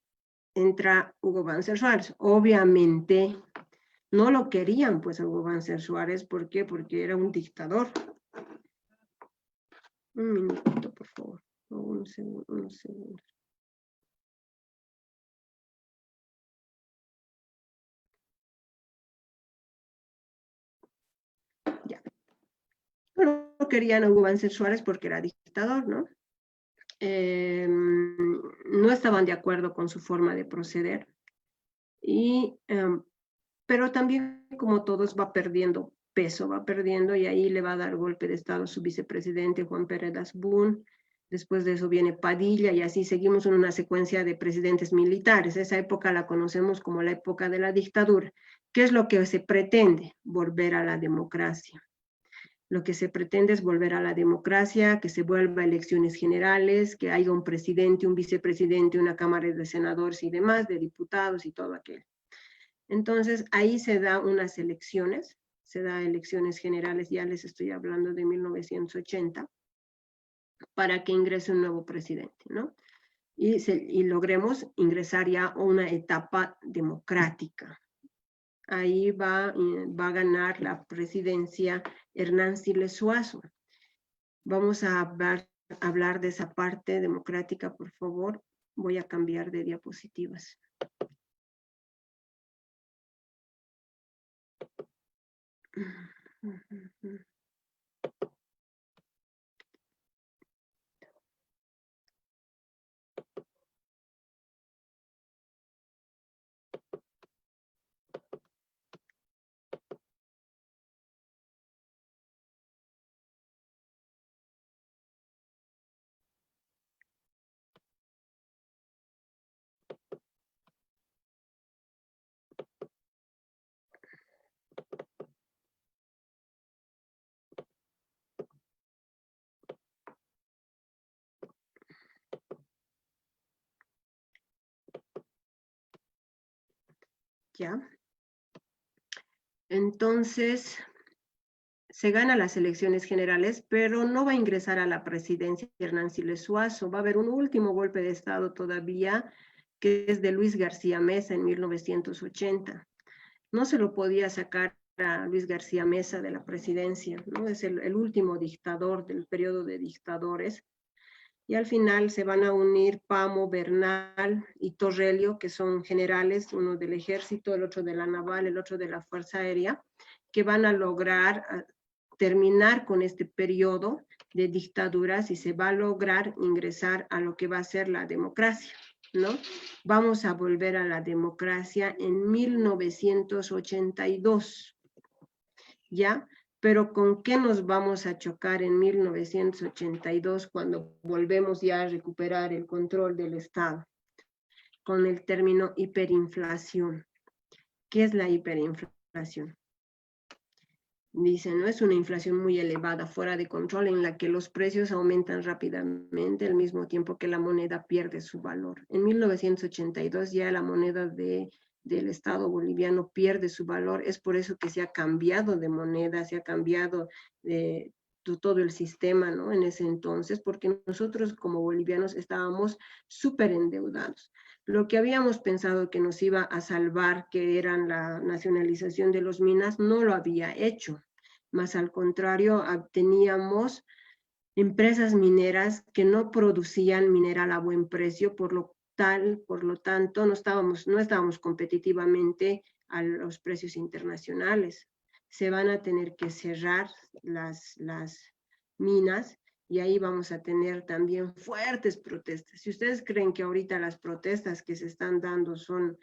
entra Hugo Banzer Suárez? Obviamente no lo querían, pues, a Hugo Banzer Suárez. ¿Por qué? Porque era un dictador. Un minutito, por favor. Un segundo. Pero no querían a Hugo Banzer Suárez porque era dictador, ¿no? No estaban de acuerdo con su forma de proceder. Pero también, como todos, va perdiendo peso, va perdiendo, y ahí le va a dar golpe de Estado su vicepresidente Juan Pérez Asbun. Después de eso viene Padilla, y así seguimos en una secuencia de presidentes militares. Esa época la conocemos como la época de la dictadura. ¿Qué es lo que se pretende? Volver a la democracia. Lo que se pretende es volver a la democracia, que se vuelva a elecciones generales, que haya un presidente, un vicepresidente, una cámara de senadores y demás, de diputados y todo aquello. Entonces, ahí se da unas elecciones, se da elecciones generales, ya les estoy hablando de 1980, para que ingrese un nuevo presidente, ¿no? Y logremos ingresar ya a una etapa democrática. Ahí va a ganar la presidencia Hernán Siles Suazo. Vamos a hablar de esa parte democrática, por favor. Voy a cambiar de diapositivas. ¿Ya? Entonces, se gana las elecciones generales, pero no va a ingresar a la presidencia Hernán Siles Suazo. Va a haber un último golpe de Estado todavía, que es de Luis García Meza en 1980. No se lo podía sacar a Luis García Meza de la presidencia, ¿no? Es el último dictador del periodo de dictadores. Y al final se van a unir Pamo, Bernal y Torrelio, que son generales, uno del ejército, el otro de la naval, el otro de la fuerza aérea, que van a lograr terminar con este periodo de dictaduras y se va a lograr ingresar a lo que va a ser la democracia, ¿no? Vamos a volver a la democracia en 1982, ¿ya? Pero ¿con qué nos vamos a chocar en 1982 cuando volvemos ya a recuperar el control del Estado? Con el término hiperinflación. ¿Qué es la hiperinflación? Dicen, ¿no? Es una inflación muy elevada, fuera de control, en la que los precios aumentan rápidamente al mismo tiempo que la moneda pierde su valor. En 1982 ya la moneda del Estado boliviano pierde su valor. Es por eso que se ha cambiado de moneda, se ha cambiado todo el sistema, ¿no? En ese entonces, porque nosotros como bolivianos estábamos súper endeudados. Lo que habíamos pensado que nos iba a salvar, que era la nacionalización de los minas, no lo había hecho. Más al contrario, teníamos empresas mineras que no producían mineral a buen precio, por lo tanto, no estábamos competitivamente a los precios internacionales. Se van a tener que cerrar las minas, y ahí vamos a tener también fuertes protestas. Si ustedes creen que ahorita las protestas que se están dando son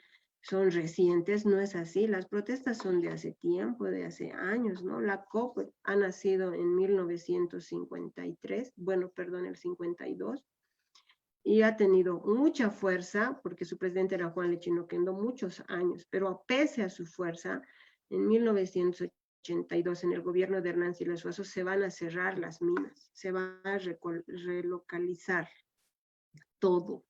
recientes, no es así. Las protestas son de hace tiempo, de hace años, ¿no? La COP ha nacido en 1953, el 52, y ha tenido mucha fuerza, porque su presidente era Juan Lechino Quendo, muchos años, pero pese a su fuerza, en 1982, en el gobierno de Hernán Siles Suazo, se van a cerrar las minas, se va a relocalizar todo.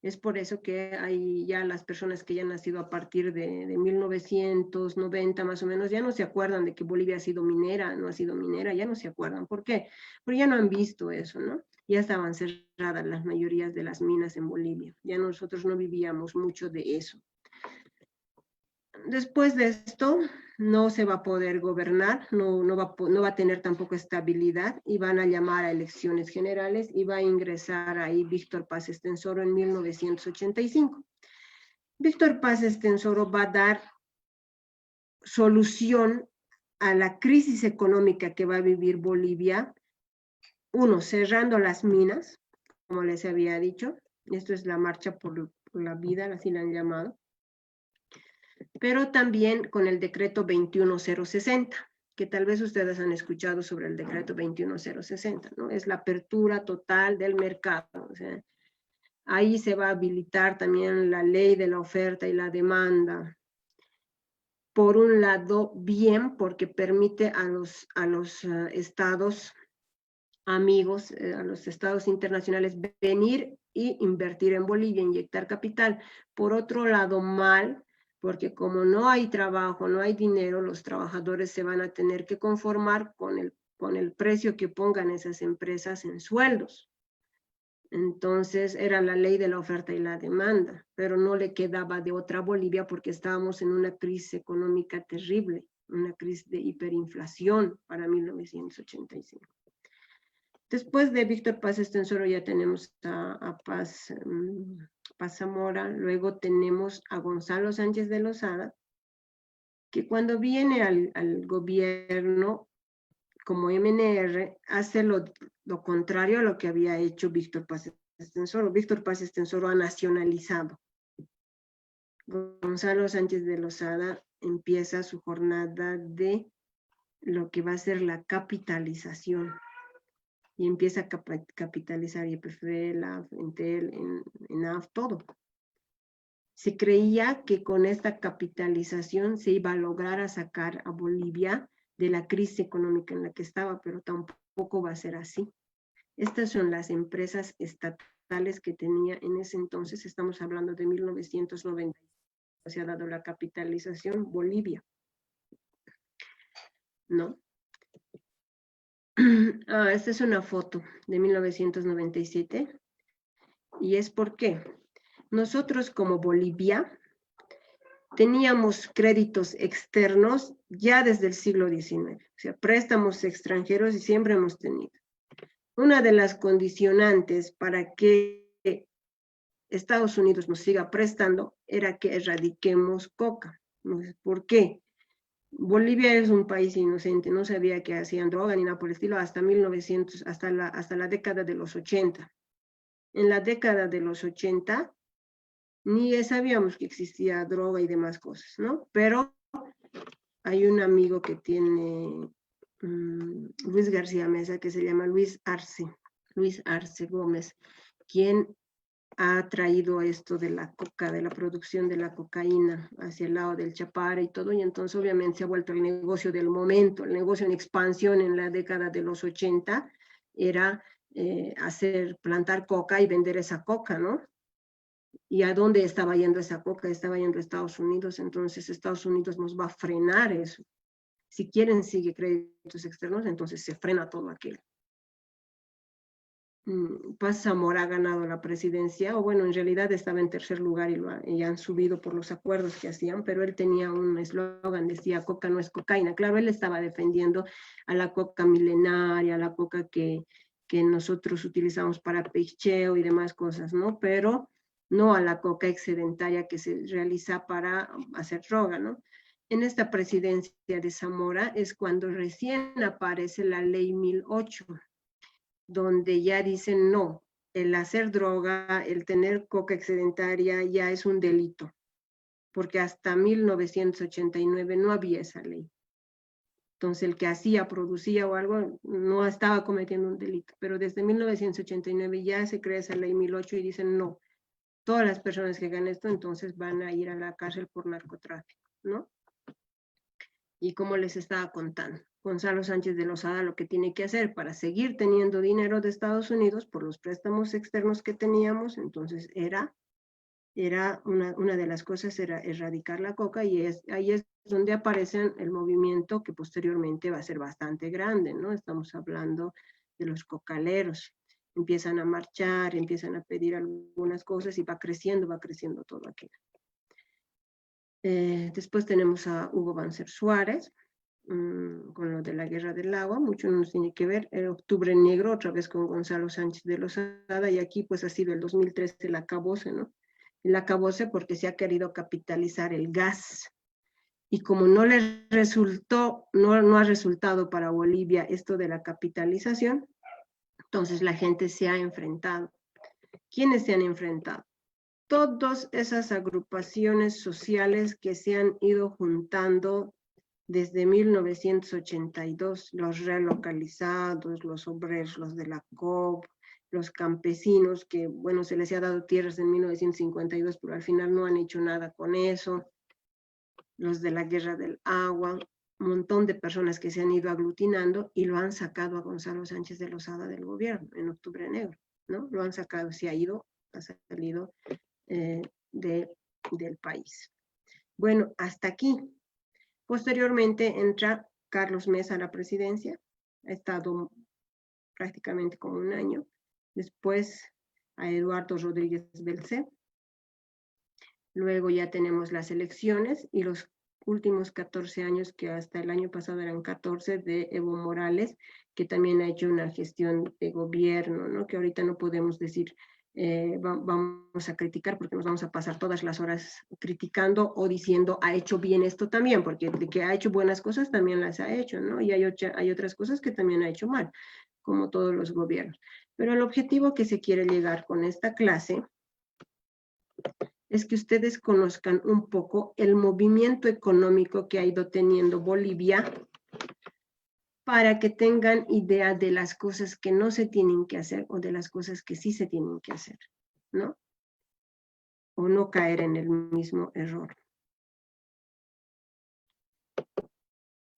Es por eso que hay ya las personas que ya han nacido a partir de 1990 más o menos, ya no se acuerdan de que Bolivia ha sido minera, no ha sido minera, ya no se acuerdan. ¿Por qué? Porque ya no han visto eso, ¿no? Ya estaban cerradas las mayorías de las minas en Bolivia. Ya nosotros no vivíamos mucho de eso. Después de esto, no se va a poder gobernar, no va a tener tampoco estabilidad, y van a llamar a elecciones generales y va a ingresar ahí Víctor Paz Estenssoro en 1985. Víctor Paz Estenssoro va a dar solución a la crisis económica que va a vivir Bolivia, uno, cerrando las minas, como les había dicho, esto es la marcha por la vida, así la han llamado, pero también con el decreto 21060, que tal vez ustedes han escuchado sobre el decreto 21060, ¿no? Es la apertura total del mercado, o sea, ahí se va a habilitar también la ley de la oferta y la demanda. Por un lado, bien, porque permite a los estados amigos, a los estados internacionales venir y invertir en Bolivia, inyectar capital. Por otro lado, mal, porque como no hay trabajo, no hay dinero, los trabajadores se van a tener que conformar con el precio que pongan esas empresas en sueldos. Entonces era la ley de la oferta y la demanda, pero no le quedaba de otra a Bolivia porque estábamos en una crisis económica terrible, una crisis de hiperinflación para 1985. Después de Víctor Paz Estenssoro ya tenemos a Paz Zamora, luego tenemos a Gonzalo Sánchez de Lozada, que cuando viene al gobierno como MNR, hace lo contrario a lo que había hecho Víctor Paz Estenssoro. Víctor Paz Estenssoro ha nacionalizado. Gonzalo Sánchez de Lozada empieza su jornada de lo que va a ser la capitalización. Y empieza a capitalizar YPF, LAF, Entel, ENAF, todo. Se creía que con esta capitalización se iba a lograr sacar a Bolivia de la crisis económica en la que estaba, pero tampoco va a ser así. Estas son las empresas estatales que tenía en ese entonces, estamos hablando de 1990, se ha dado la capitalización Bolivia, ¿no? Esta es una foto de 1997, y es porque nosotros como Bolivia teníamos créditos externos ya desde el siglo XIX, o sea, préstamos extranjeros y siempre hemos tenido. Una de las condicionantes para que Estados Unidos nos siga prestando era que erradiquemos coca. ¿Por qué? Bolivia es un país inocente, no sabía que hacían droga ni nada por el estilo hasta 1900, hasta la década de los 80. En la década de los 80 ni sabíamos que existía droga y demás cosas, ¿no? Pero hay un amigo que tiene Luis García Mesa, que se llama Luis Arce Gómez, quien ha traído esto de la coca, de la producción de la cocaína hacia el lado del Chapare y todo, y entonces obviamente se ha vuelto el negocio del momento, el negocio en expansión en la década de los 80 era plantar coca y vender esa coca, ¿no? ¿Y a dónde estaba yendo esa coca? Estaba yendo a Estados Unidos, entonces Estados Unidos nos va a frenar eso. Si quieren sigue créditos externos, entonces se frena todo aquello. Paz Zamora ha ganado la presidencia, o bueno, en realidad estaba en tercer lugar y han subido por los acuerdos que hacían, pero él tenía un eslogan, decía, coca no es cocaína. Claro, él estaba defendiendo a la coca milenaria, a la coca que nosotros utilizamos para pecheo y demás cosas, ¿no? Pero no a la coca excedentaria que se realiza para hacer droga, ¿no? En esta presidencia de Zamora es cuando recién aparece la ley 1008, donde ya dicen no, el hacer droga, el tener coca excedentaria ya es un delito, porque hasta 1989 no había esa ley. Entonces el que hacía, producía o algo, no estaba cometiendo un delito, pero desde 1989 ya se crea esa ley 1008 y dicen no, todas las personas que hagan esto entonces van a ir a la cárcel por narcotráfico, ¿no? Y como les estaba contando, Gonzalo Sánchez de Lozada lo que tiene que hacer para seguir teniendo dinero de Estados Unidos por los préstamos externos que teníamos, entonces era una de las cosas era erradicar la coca, y ahí es donde aparece el movimiento que posteriormente va a ser bastante grande, ¿no? Estamos hablando de los cocaleros. Empiezan a marchar, empiezan a pedir algunas cosas y va creciendo todo aquello. Después tenemos a Hugo Banzer Suárez, con lo de la Guerra del Agua, mucho no nos tiene que ver. El Octubre Negro, otra vez con Gonzalo Sánchez de Lozada, y aquí pues ha sido el 2013 el acabose, ¿no? El acabose porque se ha querido capitalizar el gas. Y como no le resultó, no ha resultado para Bolivia esto de la capitalización, entonces la gente se ha enfrentado. ¿Quiénes se han enfrentado? Todas esas agrupaciones sociales que se han ido juntando desde 1982, los relocalizados, los obreros, los de la COP, los campesinos que, bueno, se les ha dado tierras en 1952, pero al final no han hecho nada con eso, los de la guerra del agua, un montón de personas que se han ido aglutinando y lo han sacado a Gonzalo Sánchez de Lozada del gobierno en Octubre Negro, ¿no? Lo han sacado, se ha ido, ha salido del país. Bueno, hasta aquí. Posteriormente entra Carlos Mesa a la presidencia, ha estado prácticamente como un año. Después a Eduardo Rodríguez Belcé. Luego ya tenemos las elecciones y los últimos 14 años, que hasta el año pasado eran 14, de Evo Morales, que también ha hecho una gestión de gobierno, ¿no? Que ahorita no podemos decir vamos a criticar porque nos vamos a pasar todas las horas criticando o diciendo ha hecho bien esto también, porque de que ha hecho buenas cosas también las ha hecho, ¿no? Y hay otras cosas que también ha hecho mal, como todos los gobiernos. Pero el objetivo que se quiere llegar con esta clase es que ustedes conozcan un poco el movimiento económico que ha ido teniendo Bolivia, para que tengan idea de las cosas que no se tienen que hacer o de las cosas que sí se tienen que hacer, ¿no? O no caer en el mismo error.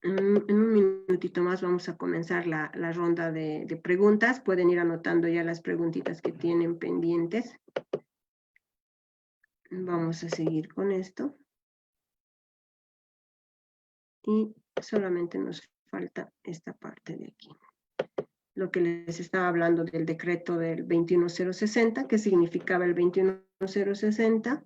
En un minutito más vamos a comenzar la ronda de preguntas. Pueden ir anotando ya las preguntitas que tienen pendientes. Vamos a seguir con esto. Y solamente nos falta esta parte de aquí. Lo que les estaba hablando del decreto del 21060, que significaba el 21060.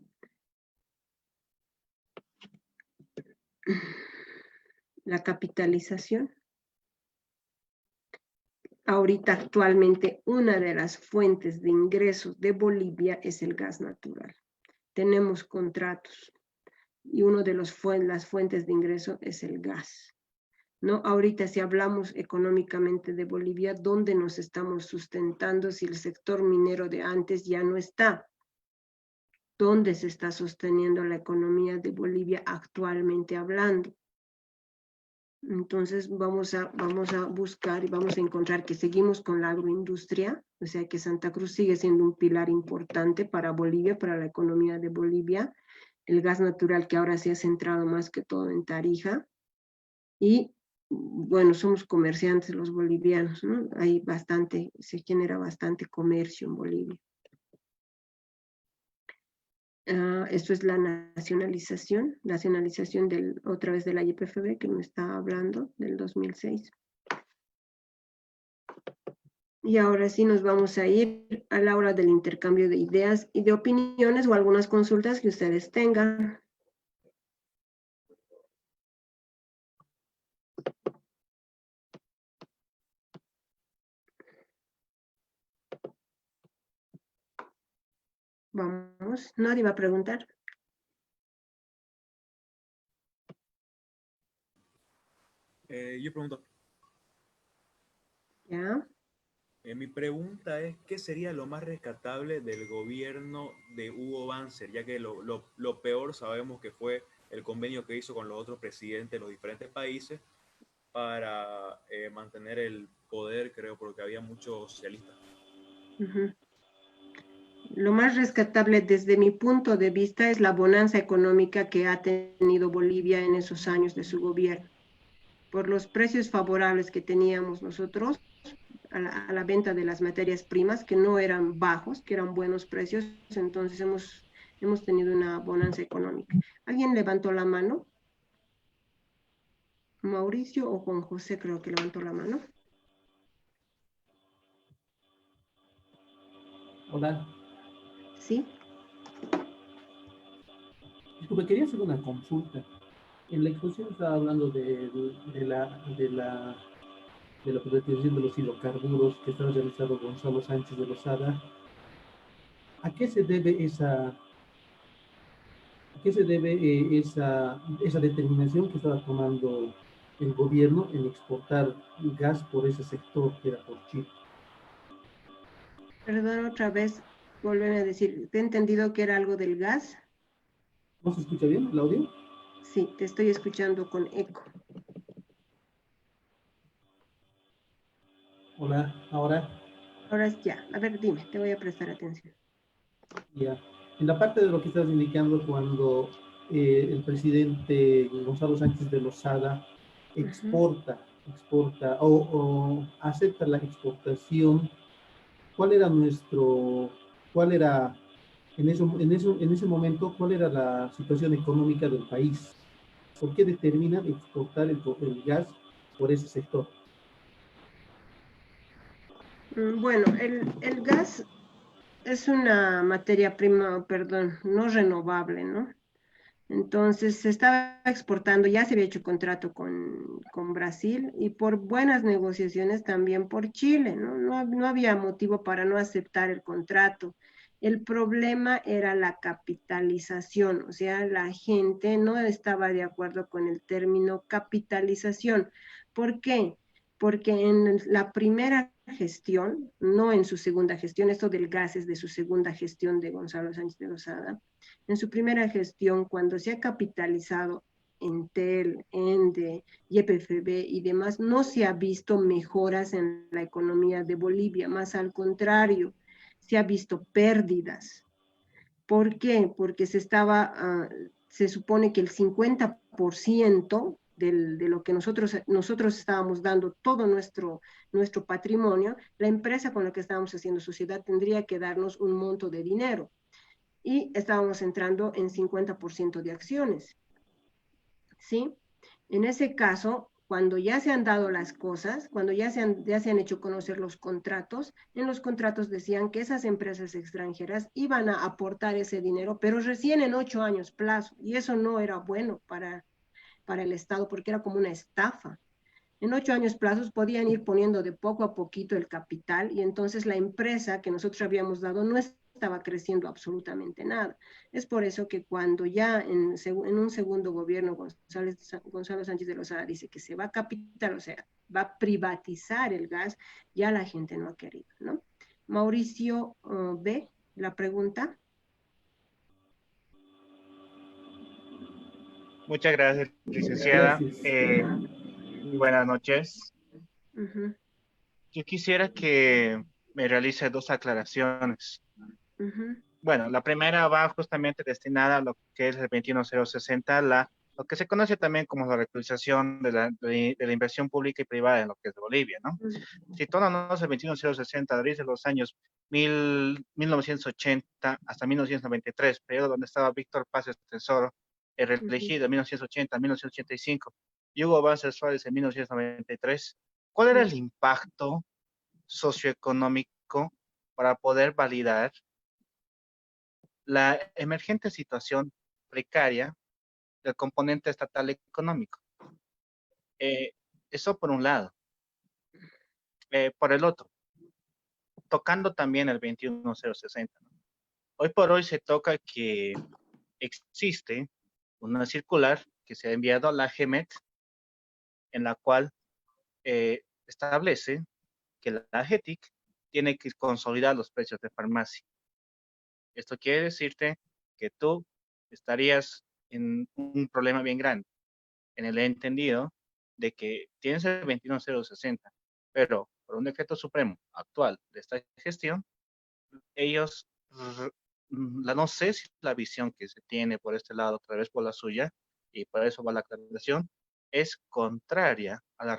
La capitalización. Ahorita actualmente una de las fuentes de ingresos de Bolivia es el gas natural. Tenemos contratos y uno de las fuentes de ingreso es el gas, ¿no? Ahorita si hablamos económicamente de Bolivia, ¿dónde nos estamos sustentando si el sector minero de antes ya no está? ¿Dónde se está sosteniendo la economía de Bolivia actualmente hablando? Entonces vamos a buscar y vamos a encontrar que seguimos con la agroindustria, o sea que Santa Cruz sigue siendo un pilar importante para Bolivia, para la economía de Bolivia, el gas natural que ahora se ha centrado más que todo en Tarija, y bueno, somos comerciantes los bolivianos, ¿no? Hay bastante, se genera bastante comercio en Bolivia. Esto es la nacionalización otra vez de la YPFB que me está hablando, del 2006. Y ahora sí nos vamos a ir a la hora del intercambio de ideas y de opiniones o algunas consultas que ustedes tengan. Vamos, nadie va a preguntar. Yo pregunto. ¿Ya? Mi pregunta es, ¿qué sería lo más rescatable del gobierno de Hugo Banzer? Ya que lo peor sabemos que fue el convenio que hizo con los otros presidentes de los diferentes países para mantener el poder, creo, porque había muchos socialistas. Lo más rescatable desde mi punto de vista es la bonanza económica que ha tenido Bolivia en esos años de su gobierno. Por los precios favorables que teníamos nosotros a la venta de las materias primas, que no eran bajos, que eran buenos precios, entonces hemos tenido una bonanza económica. ¿Alguien levantó la mano? Mauricio o Juan José creo que levantó la mano. Hola. ¿Sí? Disculpe, quería hacer una consulta. En la exposición estaba hablando de la privatización de los hidrocarburos que estaba realizado Gonzalo Sánchez de Lozada. ¿A qué se debe ¿A qué se debe esa determinación que estaba tomando el gobierno en exportar gas por ese sector que era por Chile? Perdón, otra vez, vuelven a decir, ¿te he entendido que era algo del gas? ¿No se escucha bien el audio? Sí, te estoy escuchando con eco. Hola, ahora Ahora ya, a ver, dime, te voy a prestar atención. ya. En la parte de lo que estás indicando, cuando el presidente Gonzalo Sánchez de Lozada Ujú. exporta o acepta la exportación, ¿cuál era cuál era en ese momento, cuál era la situación económica del país? ¿Por qué determina exportar el gas por ese sector? Bueno, el gas es una materia prima, perdón, no renovable, ¿no? Entonces se estaba exportando, ya se había hecho contrato con Brasil y por buenas negociaciones también por Chile, ¿no? No había motivo para no aceptar el contrato. El problema era la capitalización, o sea, la gente no estaba de acuerdo con el término capitalización. ¿Por qué? Porque en la primera gestión, no en su segunda gestión, esto del gas es de su segunda gestión de Gonzalo Sánchez de Lozada, en su primera gestión, cuando se ha capitalizado Entel, Ende, YPFB y demás, no se ha visto mejoras en la economía de Bolivia, más al contrario, se ha visto pérdidas. ¿Por qué? Porque se supone que el 50% de lo que nosotros estábamos dando, todo nuestro patrimonio, la empresa con la que estábamos haciendo sociedad tendría que darnos un monto de dinero y estábamos entrando en 50% de acciones, ¿sí? En ese caso, cuando ya se han dado las cosas, cuando ya se han hecho conocer los contratos, en los contratos decían que esas empresas extranjeras iban a aportar ese dinero, pero recién en 8 años plazo, y eso no era bueno para el Estado porque era como una estafa. En 8 años plazos podían ir poniendo de poco a poquito el capital y entonces la empresa que nosotros habíamos dado no estaba creciendo absolutamente nada. Es por eso que cuando ya en un segundo gobierno Gonzalo Sánchez de Lozada dice que se va a capital, o sea, va a privatizar el gas, ya la gente no ha querido, ¿no? Mauricio B, la pregunta. Muchas gracias, licenciada. Gracias. Muy buenas noches. Uh -huh, Yo quisiera que me realice dos aclaraciones. uh -huh, Bueno, la primera va justamente destinada a lo que es el 21060, lo que se conoce también como la regularización de la inversión pública y privada en lo que es Bolivia, ¿no? uh -huh. Situándonos el 21060 desde los años 1980 hasta 1993, periodo donde estaba Víctor Paz Tesoro, reelegido en 1980 a 1985, y Hugo Banzer Suárez en 1993. ¿Cuál era el impacto socioeconómico para poder validar la emergente situación precaria del componente estatal económico? Eh, Eso por un lado. Por el otro, tocando también el 21060, ¿no? Hoy por hoy se toca que existe una circular que se ha enviado a la GEMET en la cual establece que la AGETIC tiene que consolidar los precios de farmacia. Esto quiere decirte que tú estarías en un problema bien grande, en el entendido de que tienes el 21060, pero por un decreto supremo actual de esta gestión, ellos, no sé si la visión que se tiene por este lado, otra vez por la suya, y por eso va la aclaración, es contraria a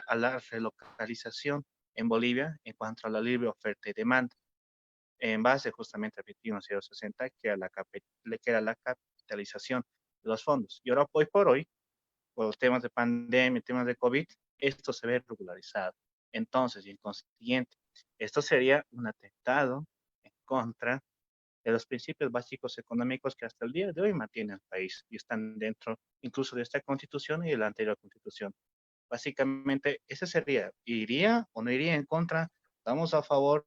a la relocalización en Bolivia en cuanto a la libre oferta y demanda, en base justamente al 21060, que era la capitalización de los fondos. Y ahora, hoy por hoy, por los temas de pandemia, temas de COVID, esto se ve regularizado. Entonces, y en consiguiente, esto sería un atentado en contra de los principios básicos económicos que hasta el día de hoy mantiene el país y están dentro incluso de esta constitución y de la anterior constitución. Básicamente, ese sería, ¿iría o no iría en contra? Estamos a favor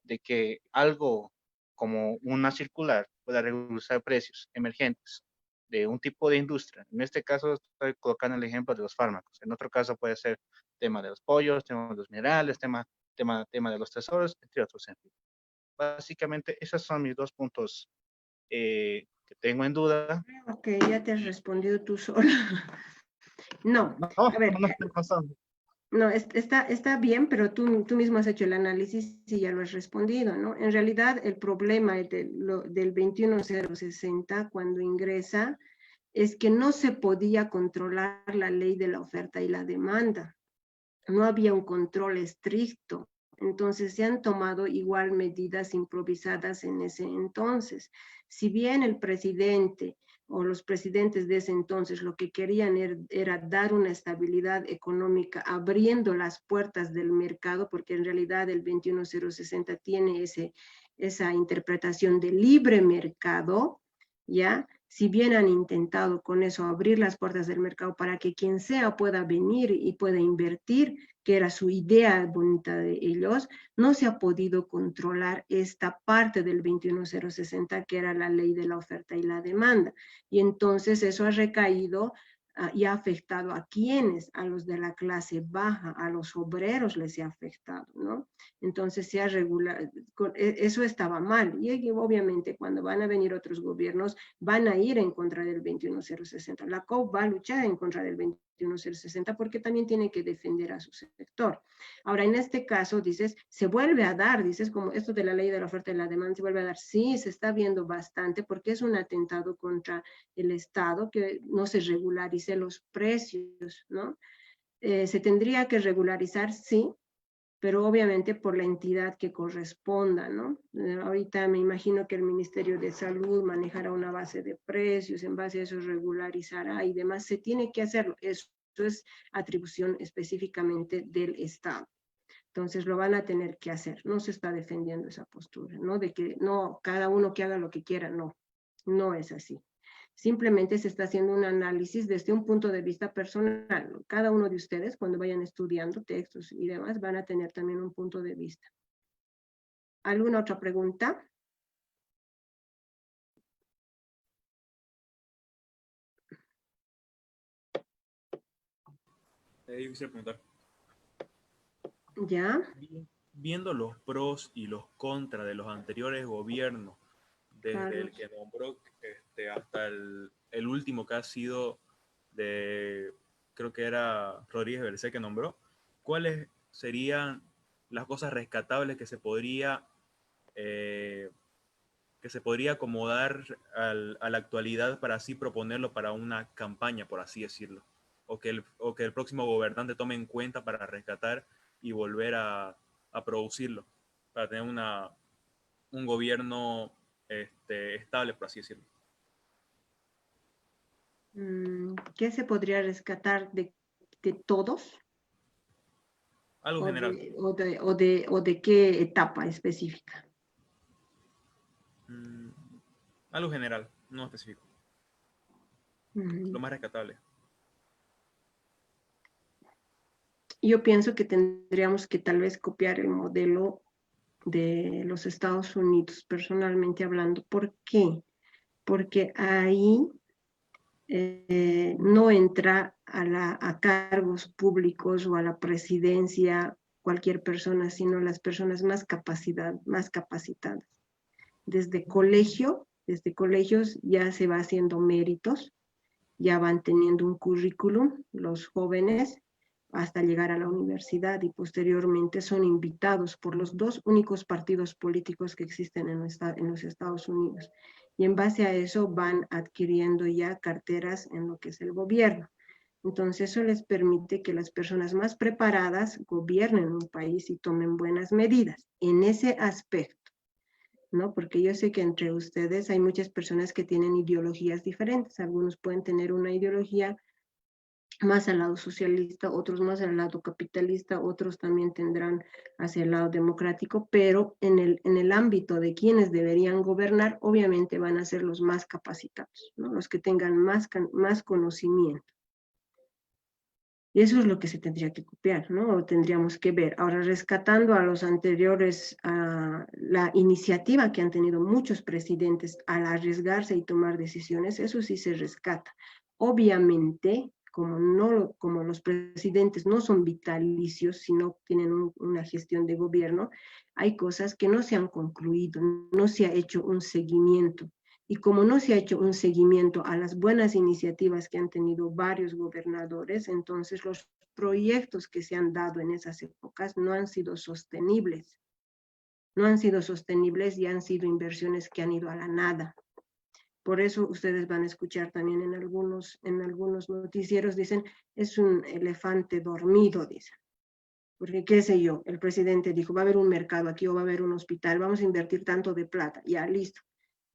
de que algo como una circular pueda regularizar precios emergentes de un tipo de industria. En este caso estoy colocando el ejemplo de los fármacos. En otro caso puede ser tema de los pollos, tema de los minerales, tema de los tesoros, entre otros. Básicamente, esos son mis dos puntos que tengo en duda. Ok, ya te has respondido tú sola. No, No, a ver, no, no, no, está bien, pero tú mismo has hecho el análisis y ya lo has respondido, ¿no? En realidad, el problema del 21060 cuando ingresa es que no se podía controlar la ley de la oferta y la demanda. No había un control estricto. Entonces se han tomado igual medidas improvisadas en ese entonces. Si bien el presidente o los presidentes de ese entonces lo que querían era dar una estabilidad económica abriendo las puertas del mercado, porque en realidad el 21060 tiene esa interpretación de libre mercado, ¿ya? Si bien han intentado con eso abrir las puertas del mercado para que quien sea pueda venir y pueda invertir, que era su idea bonita de ellos, no se ha podido controlar esta parte del 21060, que era la ley de la oferta y la demanda. Y entonces eso ha recaído y ha afectado a quienes, a los de la clase baja, a los obreros les ha afectado, ¿no? Entonces se ha regulado, eso estaba mal. Y obviamente cuando van a venir otros gobiernos, van a ir en contra del 21060. La COP va a luchar en contra del 21060 porque también tiene que defender a su sector. Ahora, en este caso, dices, se vuelve a dar, dices, como esto de la ley de la oferta y la demanda, se vuelve a dar. Sí, se está viendo bastante porque es un atentado contra el Estado, que no se regularice los precios, ¿no? Se tendría que regularizar, sí, pero obviamente por la entidad que corresponda, ¿no? Ahorita me imagino que el Ministerio de Salud manejará una base de precios, en base a eso regularizará y demás. Se tiene que hacerlo. Eso es atribución específicamente del Estado. Entonces lo van a tener que hacer. No se está defendiendo esa postura, ¿no? De que no, cada uno que haga lo que quiera, no. No es así. Simplemente se está haciendo un análisis desde un punto de vista personal. Cada uno de ustedes, cuando vayan estudiando textos y demás, van a tener también un punto de vista. ¿Alguna otra pregunta? Yo quisiera preguntar, ¿Ya? viendo los pros y los contras de los anteriores gobiernos, desde Carlos. el que nombró hasta el último que ha sido creo que era Rodríguez Bercé que nombró, ¿cuáles serían las cosas rescatables que se podría acomodar a la actualidad para así proponerlo para una campaña, por así decirlo? O que el próximo gobernante tome en cuenta para rescatar y volver a producirlo, para tener un gobierno estable, por así decirlo. ¿Qué se podría rescatar de todos? Algo general. ¿O de qué etapa específica? Algo general, no específico. Lo más rescatable. Yo pienso que tendríamos que tal vez copiar el modelo de los Estados Unidos, personalmente hablando. ¿Por qué? Porque ahí no entra a cargos públicos o a la presidencia cualquier persona, sino las personas más capacitadas. Desde colegios ya se va haciendo méritos, ya van teniendo un currículum los jóvenes hasta llegar a la universidad y posteriormente son invitados por los dos únicos partidos políticos que existen en los Estados Unidos. Y en base a eso van adquiriendo ya carteras en lo que es el gobierno. Entonces eso les permite que las personas más preparadas gobiernen un país y tomen buenas medidas en ese aspecto, ¿no? Porque yo sé que entre ustedes hay muchas personas que tienen ideologías diferentes. Algunos pueden tener una ideología más al lado socialista, otros más al lado capitalista, otros también tendrán hacia el lado democrático, pero en el ámbito de quienes deberían gobernar, obviamente van a ser los más capacitados, ¿no? Los que tengan más conocimiento. Y eso es lo que se tendría que copiar, ¿no? O tendríamos que ver. Ahora, rescatando a los anteriores, a la iniciativa que han tenido muchos presidentes al arriesgarse y tomar decisiones, eso sí se rescata. Obviamente, como los presidentes no son vitalicios, sino tienen una gestión de gobierno, hay cosas que no se han concluido, no se ha hecho un seguimiento. Y como no se ha hecho un seguimiento a las buenas iniciativas que han tenido varios gobernadores, entonces los proyectos que se han dado en esas épocas no han sido sostenibles. No han sido sostenibles y han sido inversiones que han ido a la nada. Por eso ustedes van a escuchar también en algunos noticieros, dicen, es un elefante dormido, dicen. Porque, qué sé yo, el presidente dijo, va a haber un mercado aquí o va a haber un hospital, vamos a invertir tanto de plata, ya, listo.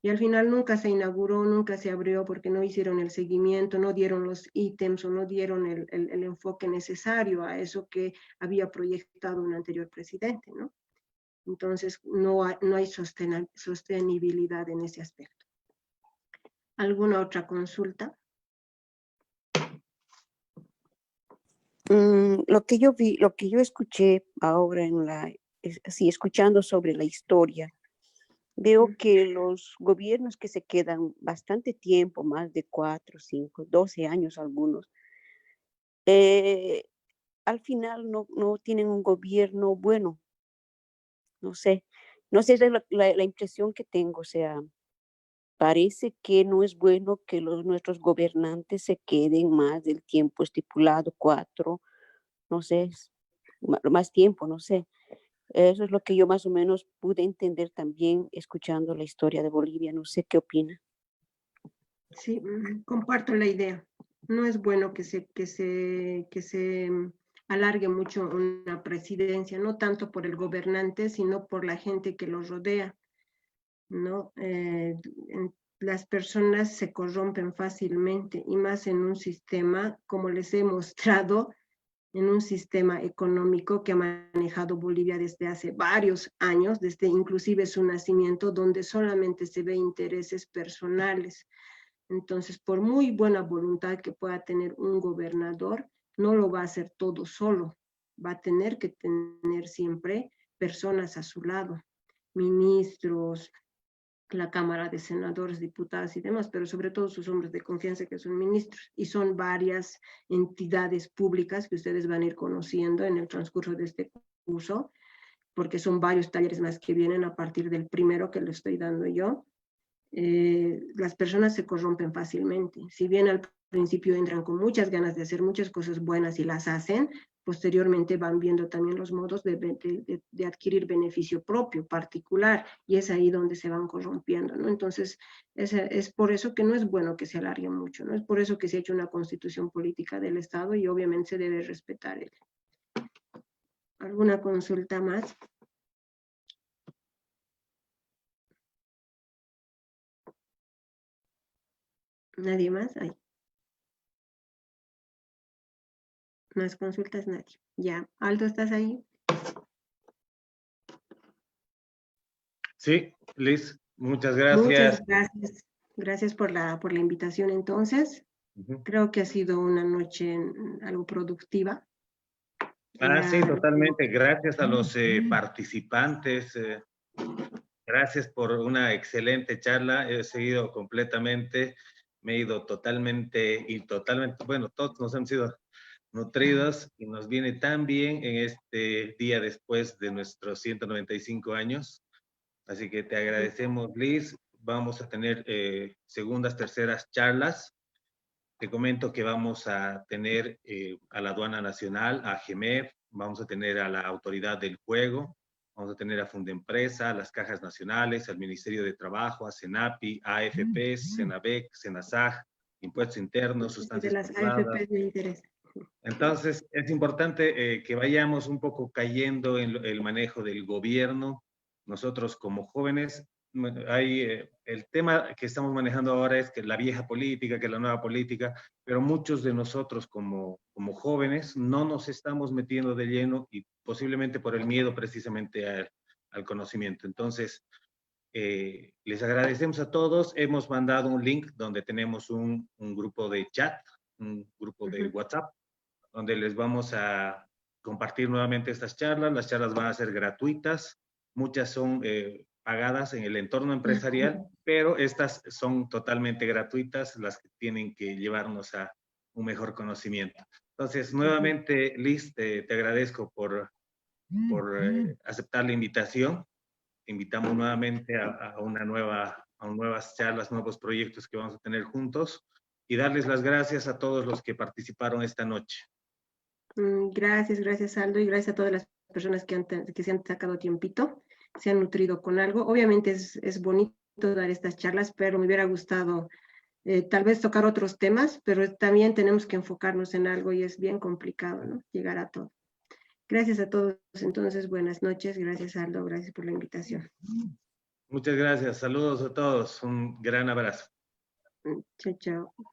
Y al final nunca se inauguró, nunca se abrió porque no hicieron el seguimiento, no dieron los ítems o no dieron el enfoque necesario a eso que había proyectado un anterior presidente, ¿no? Entonces, no hay sostenibilidad en ese aspecto. ¿Alguna otra consulta? Lo que yo vi, lo que yo escuché ahora así escuchando sobre la historia, veo que los gobiernos que se quedan bastante tiempo, más de 4, 5, 12 años algunos, al final no tienen un gobierno bueno. No sé, esa es la impresión que tengo. O sea, parece que no es bueno que nuestros gobernantes se queden más del tiempo estipulado, 4, no sé, más tiempo, no sé. Eso es lo que yo más o menos pude entender también escuchando la historia de Bolivia. No sé qué opina. Sí, comparto la idea. No es bueno que se alargue mucho una presidencia, no tanto por el gobernante, sino por la gente que lo rodea, ¿no? Las personas se corrompen fácilmente y más en un sistema, como les he mostrado, en un sistema económico que ha manejado Bolivia desde hace varios años, desde inclusive su nacimiento, donde solamente se ve intereses personales. Entonces, por muy buena voluntad que pueda tener un gobernador, no lo va a hacer todo solo. Va a tener que tener siempre personas a su lado, ministros, la Cámara de Senadores, diputados y demás, pero sobre todo sus hombres de confianza que son ministros. Y son varias entidades públicas que ustedes van a ir conociendo en el transcurso de este curso, porque son varios talleres más que vienen a partir del primero que le estoy dando yo. Las personas se corrompen fácilmente. Si bien al principio entran con muchas ganas de hacer muchas cosas buenas y las hacen, posteriormente van viendo también los modos de adquirir beneficio propio, particular, y es ahí donde se van corrompiendo, ¿no? Entonces, es por eso que no es bueno que se alargue mucho, ¿no? Es por eso que se ha hecho una constitución política del Estado y obviamente se debe respetar él. ¿Alguna consulta más? ¿Nadie más? Ahí. Más consultas, nadie. Ya, Aldo, ¿estás ahí? Sí, Liz, muchas gracias. Muchas gracias. Gracias por la invitación entonces. Creo que ha sido una noche algo productiva. Sí, totalmente. Gracias a los participantes. Gracias por una excelente charla. He seguido completamente. Me he ido totalmente, bueno, todos nos han sido nutridos y nos viene tan bien en este día después de nuestros 195 años. Así que te agradecemos, Liz. Vamos a tener segundas, terceras charlas. Te comento que vamos a tener a la Aduana Nacional, a GEMEF, vamos a tener a la Autoridad del Juego, vamos a tener a Fundempresa, a las Cajas Nacionales, al Ministerio de Trabajo, a CENAPI, a AFP, CENAVEC, CENASAG, Impuestos Internos, Sustancias De las Controladas. AFP me interesa. Entonces, es importante que vayamos un poco cayendo en el manejo del gobierno. Nosotros como jóvenes, el tema que estamos manejando ahora es que la vieja política, que la nueva política, pero muchos de nosotros como jóvenes no nos estamos metiendo de lleno y posiblemente por el miedo precisamente al conocimiento. Entonces, les agradecemos a todos. Hemos mandado un link donde tenemos un grupo de chat, un grupo de WhatsApp, donde les vamos a compartir nuevamente estas charlas. Las charlas van a ser gratuitas, muchas son pagadas en el entorno empresarial, pero estas son totalmente gratuitas, las que tienen que llevarnos a un mejor conocimiento. Entonces, nuevamente, Liz, te agradezco por aceptar la invitación. Te invitamos nuevamente a nuevas charlas, nuevos proyectos que vamos a tener juntos, y darles las gracias a todos los que participaron esta noche. Gracias Aldo, y gracias a todas las personas que se han sacado tiempito, se han nutrido con algo. Obviamente es bonito dar estas charlas, pero me hubiera gustado tal vez tocar otros temas, pero también tenemos que enfocarnos en algo y es bien complicado, ¿no? Llegar a todo. Gracias a todos. Entonces, buenas noches. Gracias, Aldo. Gracias por la invitación. Muchas gracias. Saludos a todos. Un gran abrazo. Chao, chao.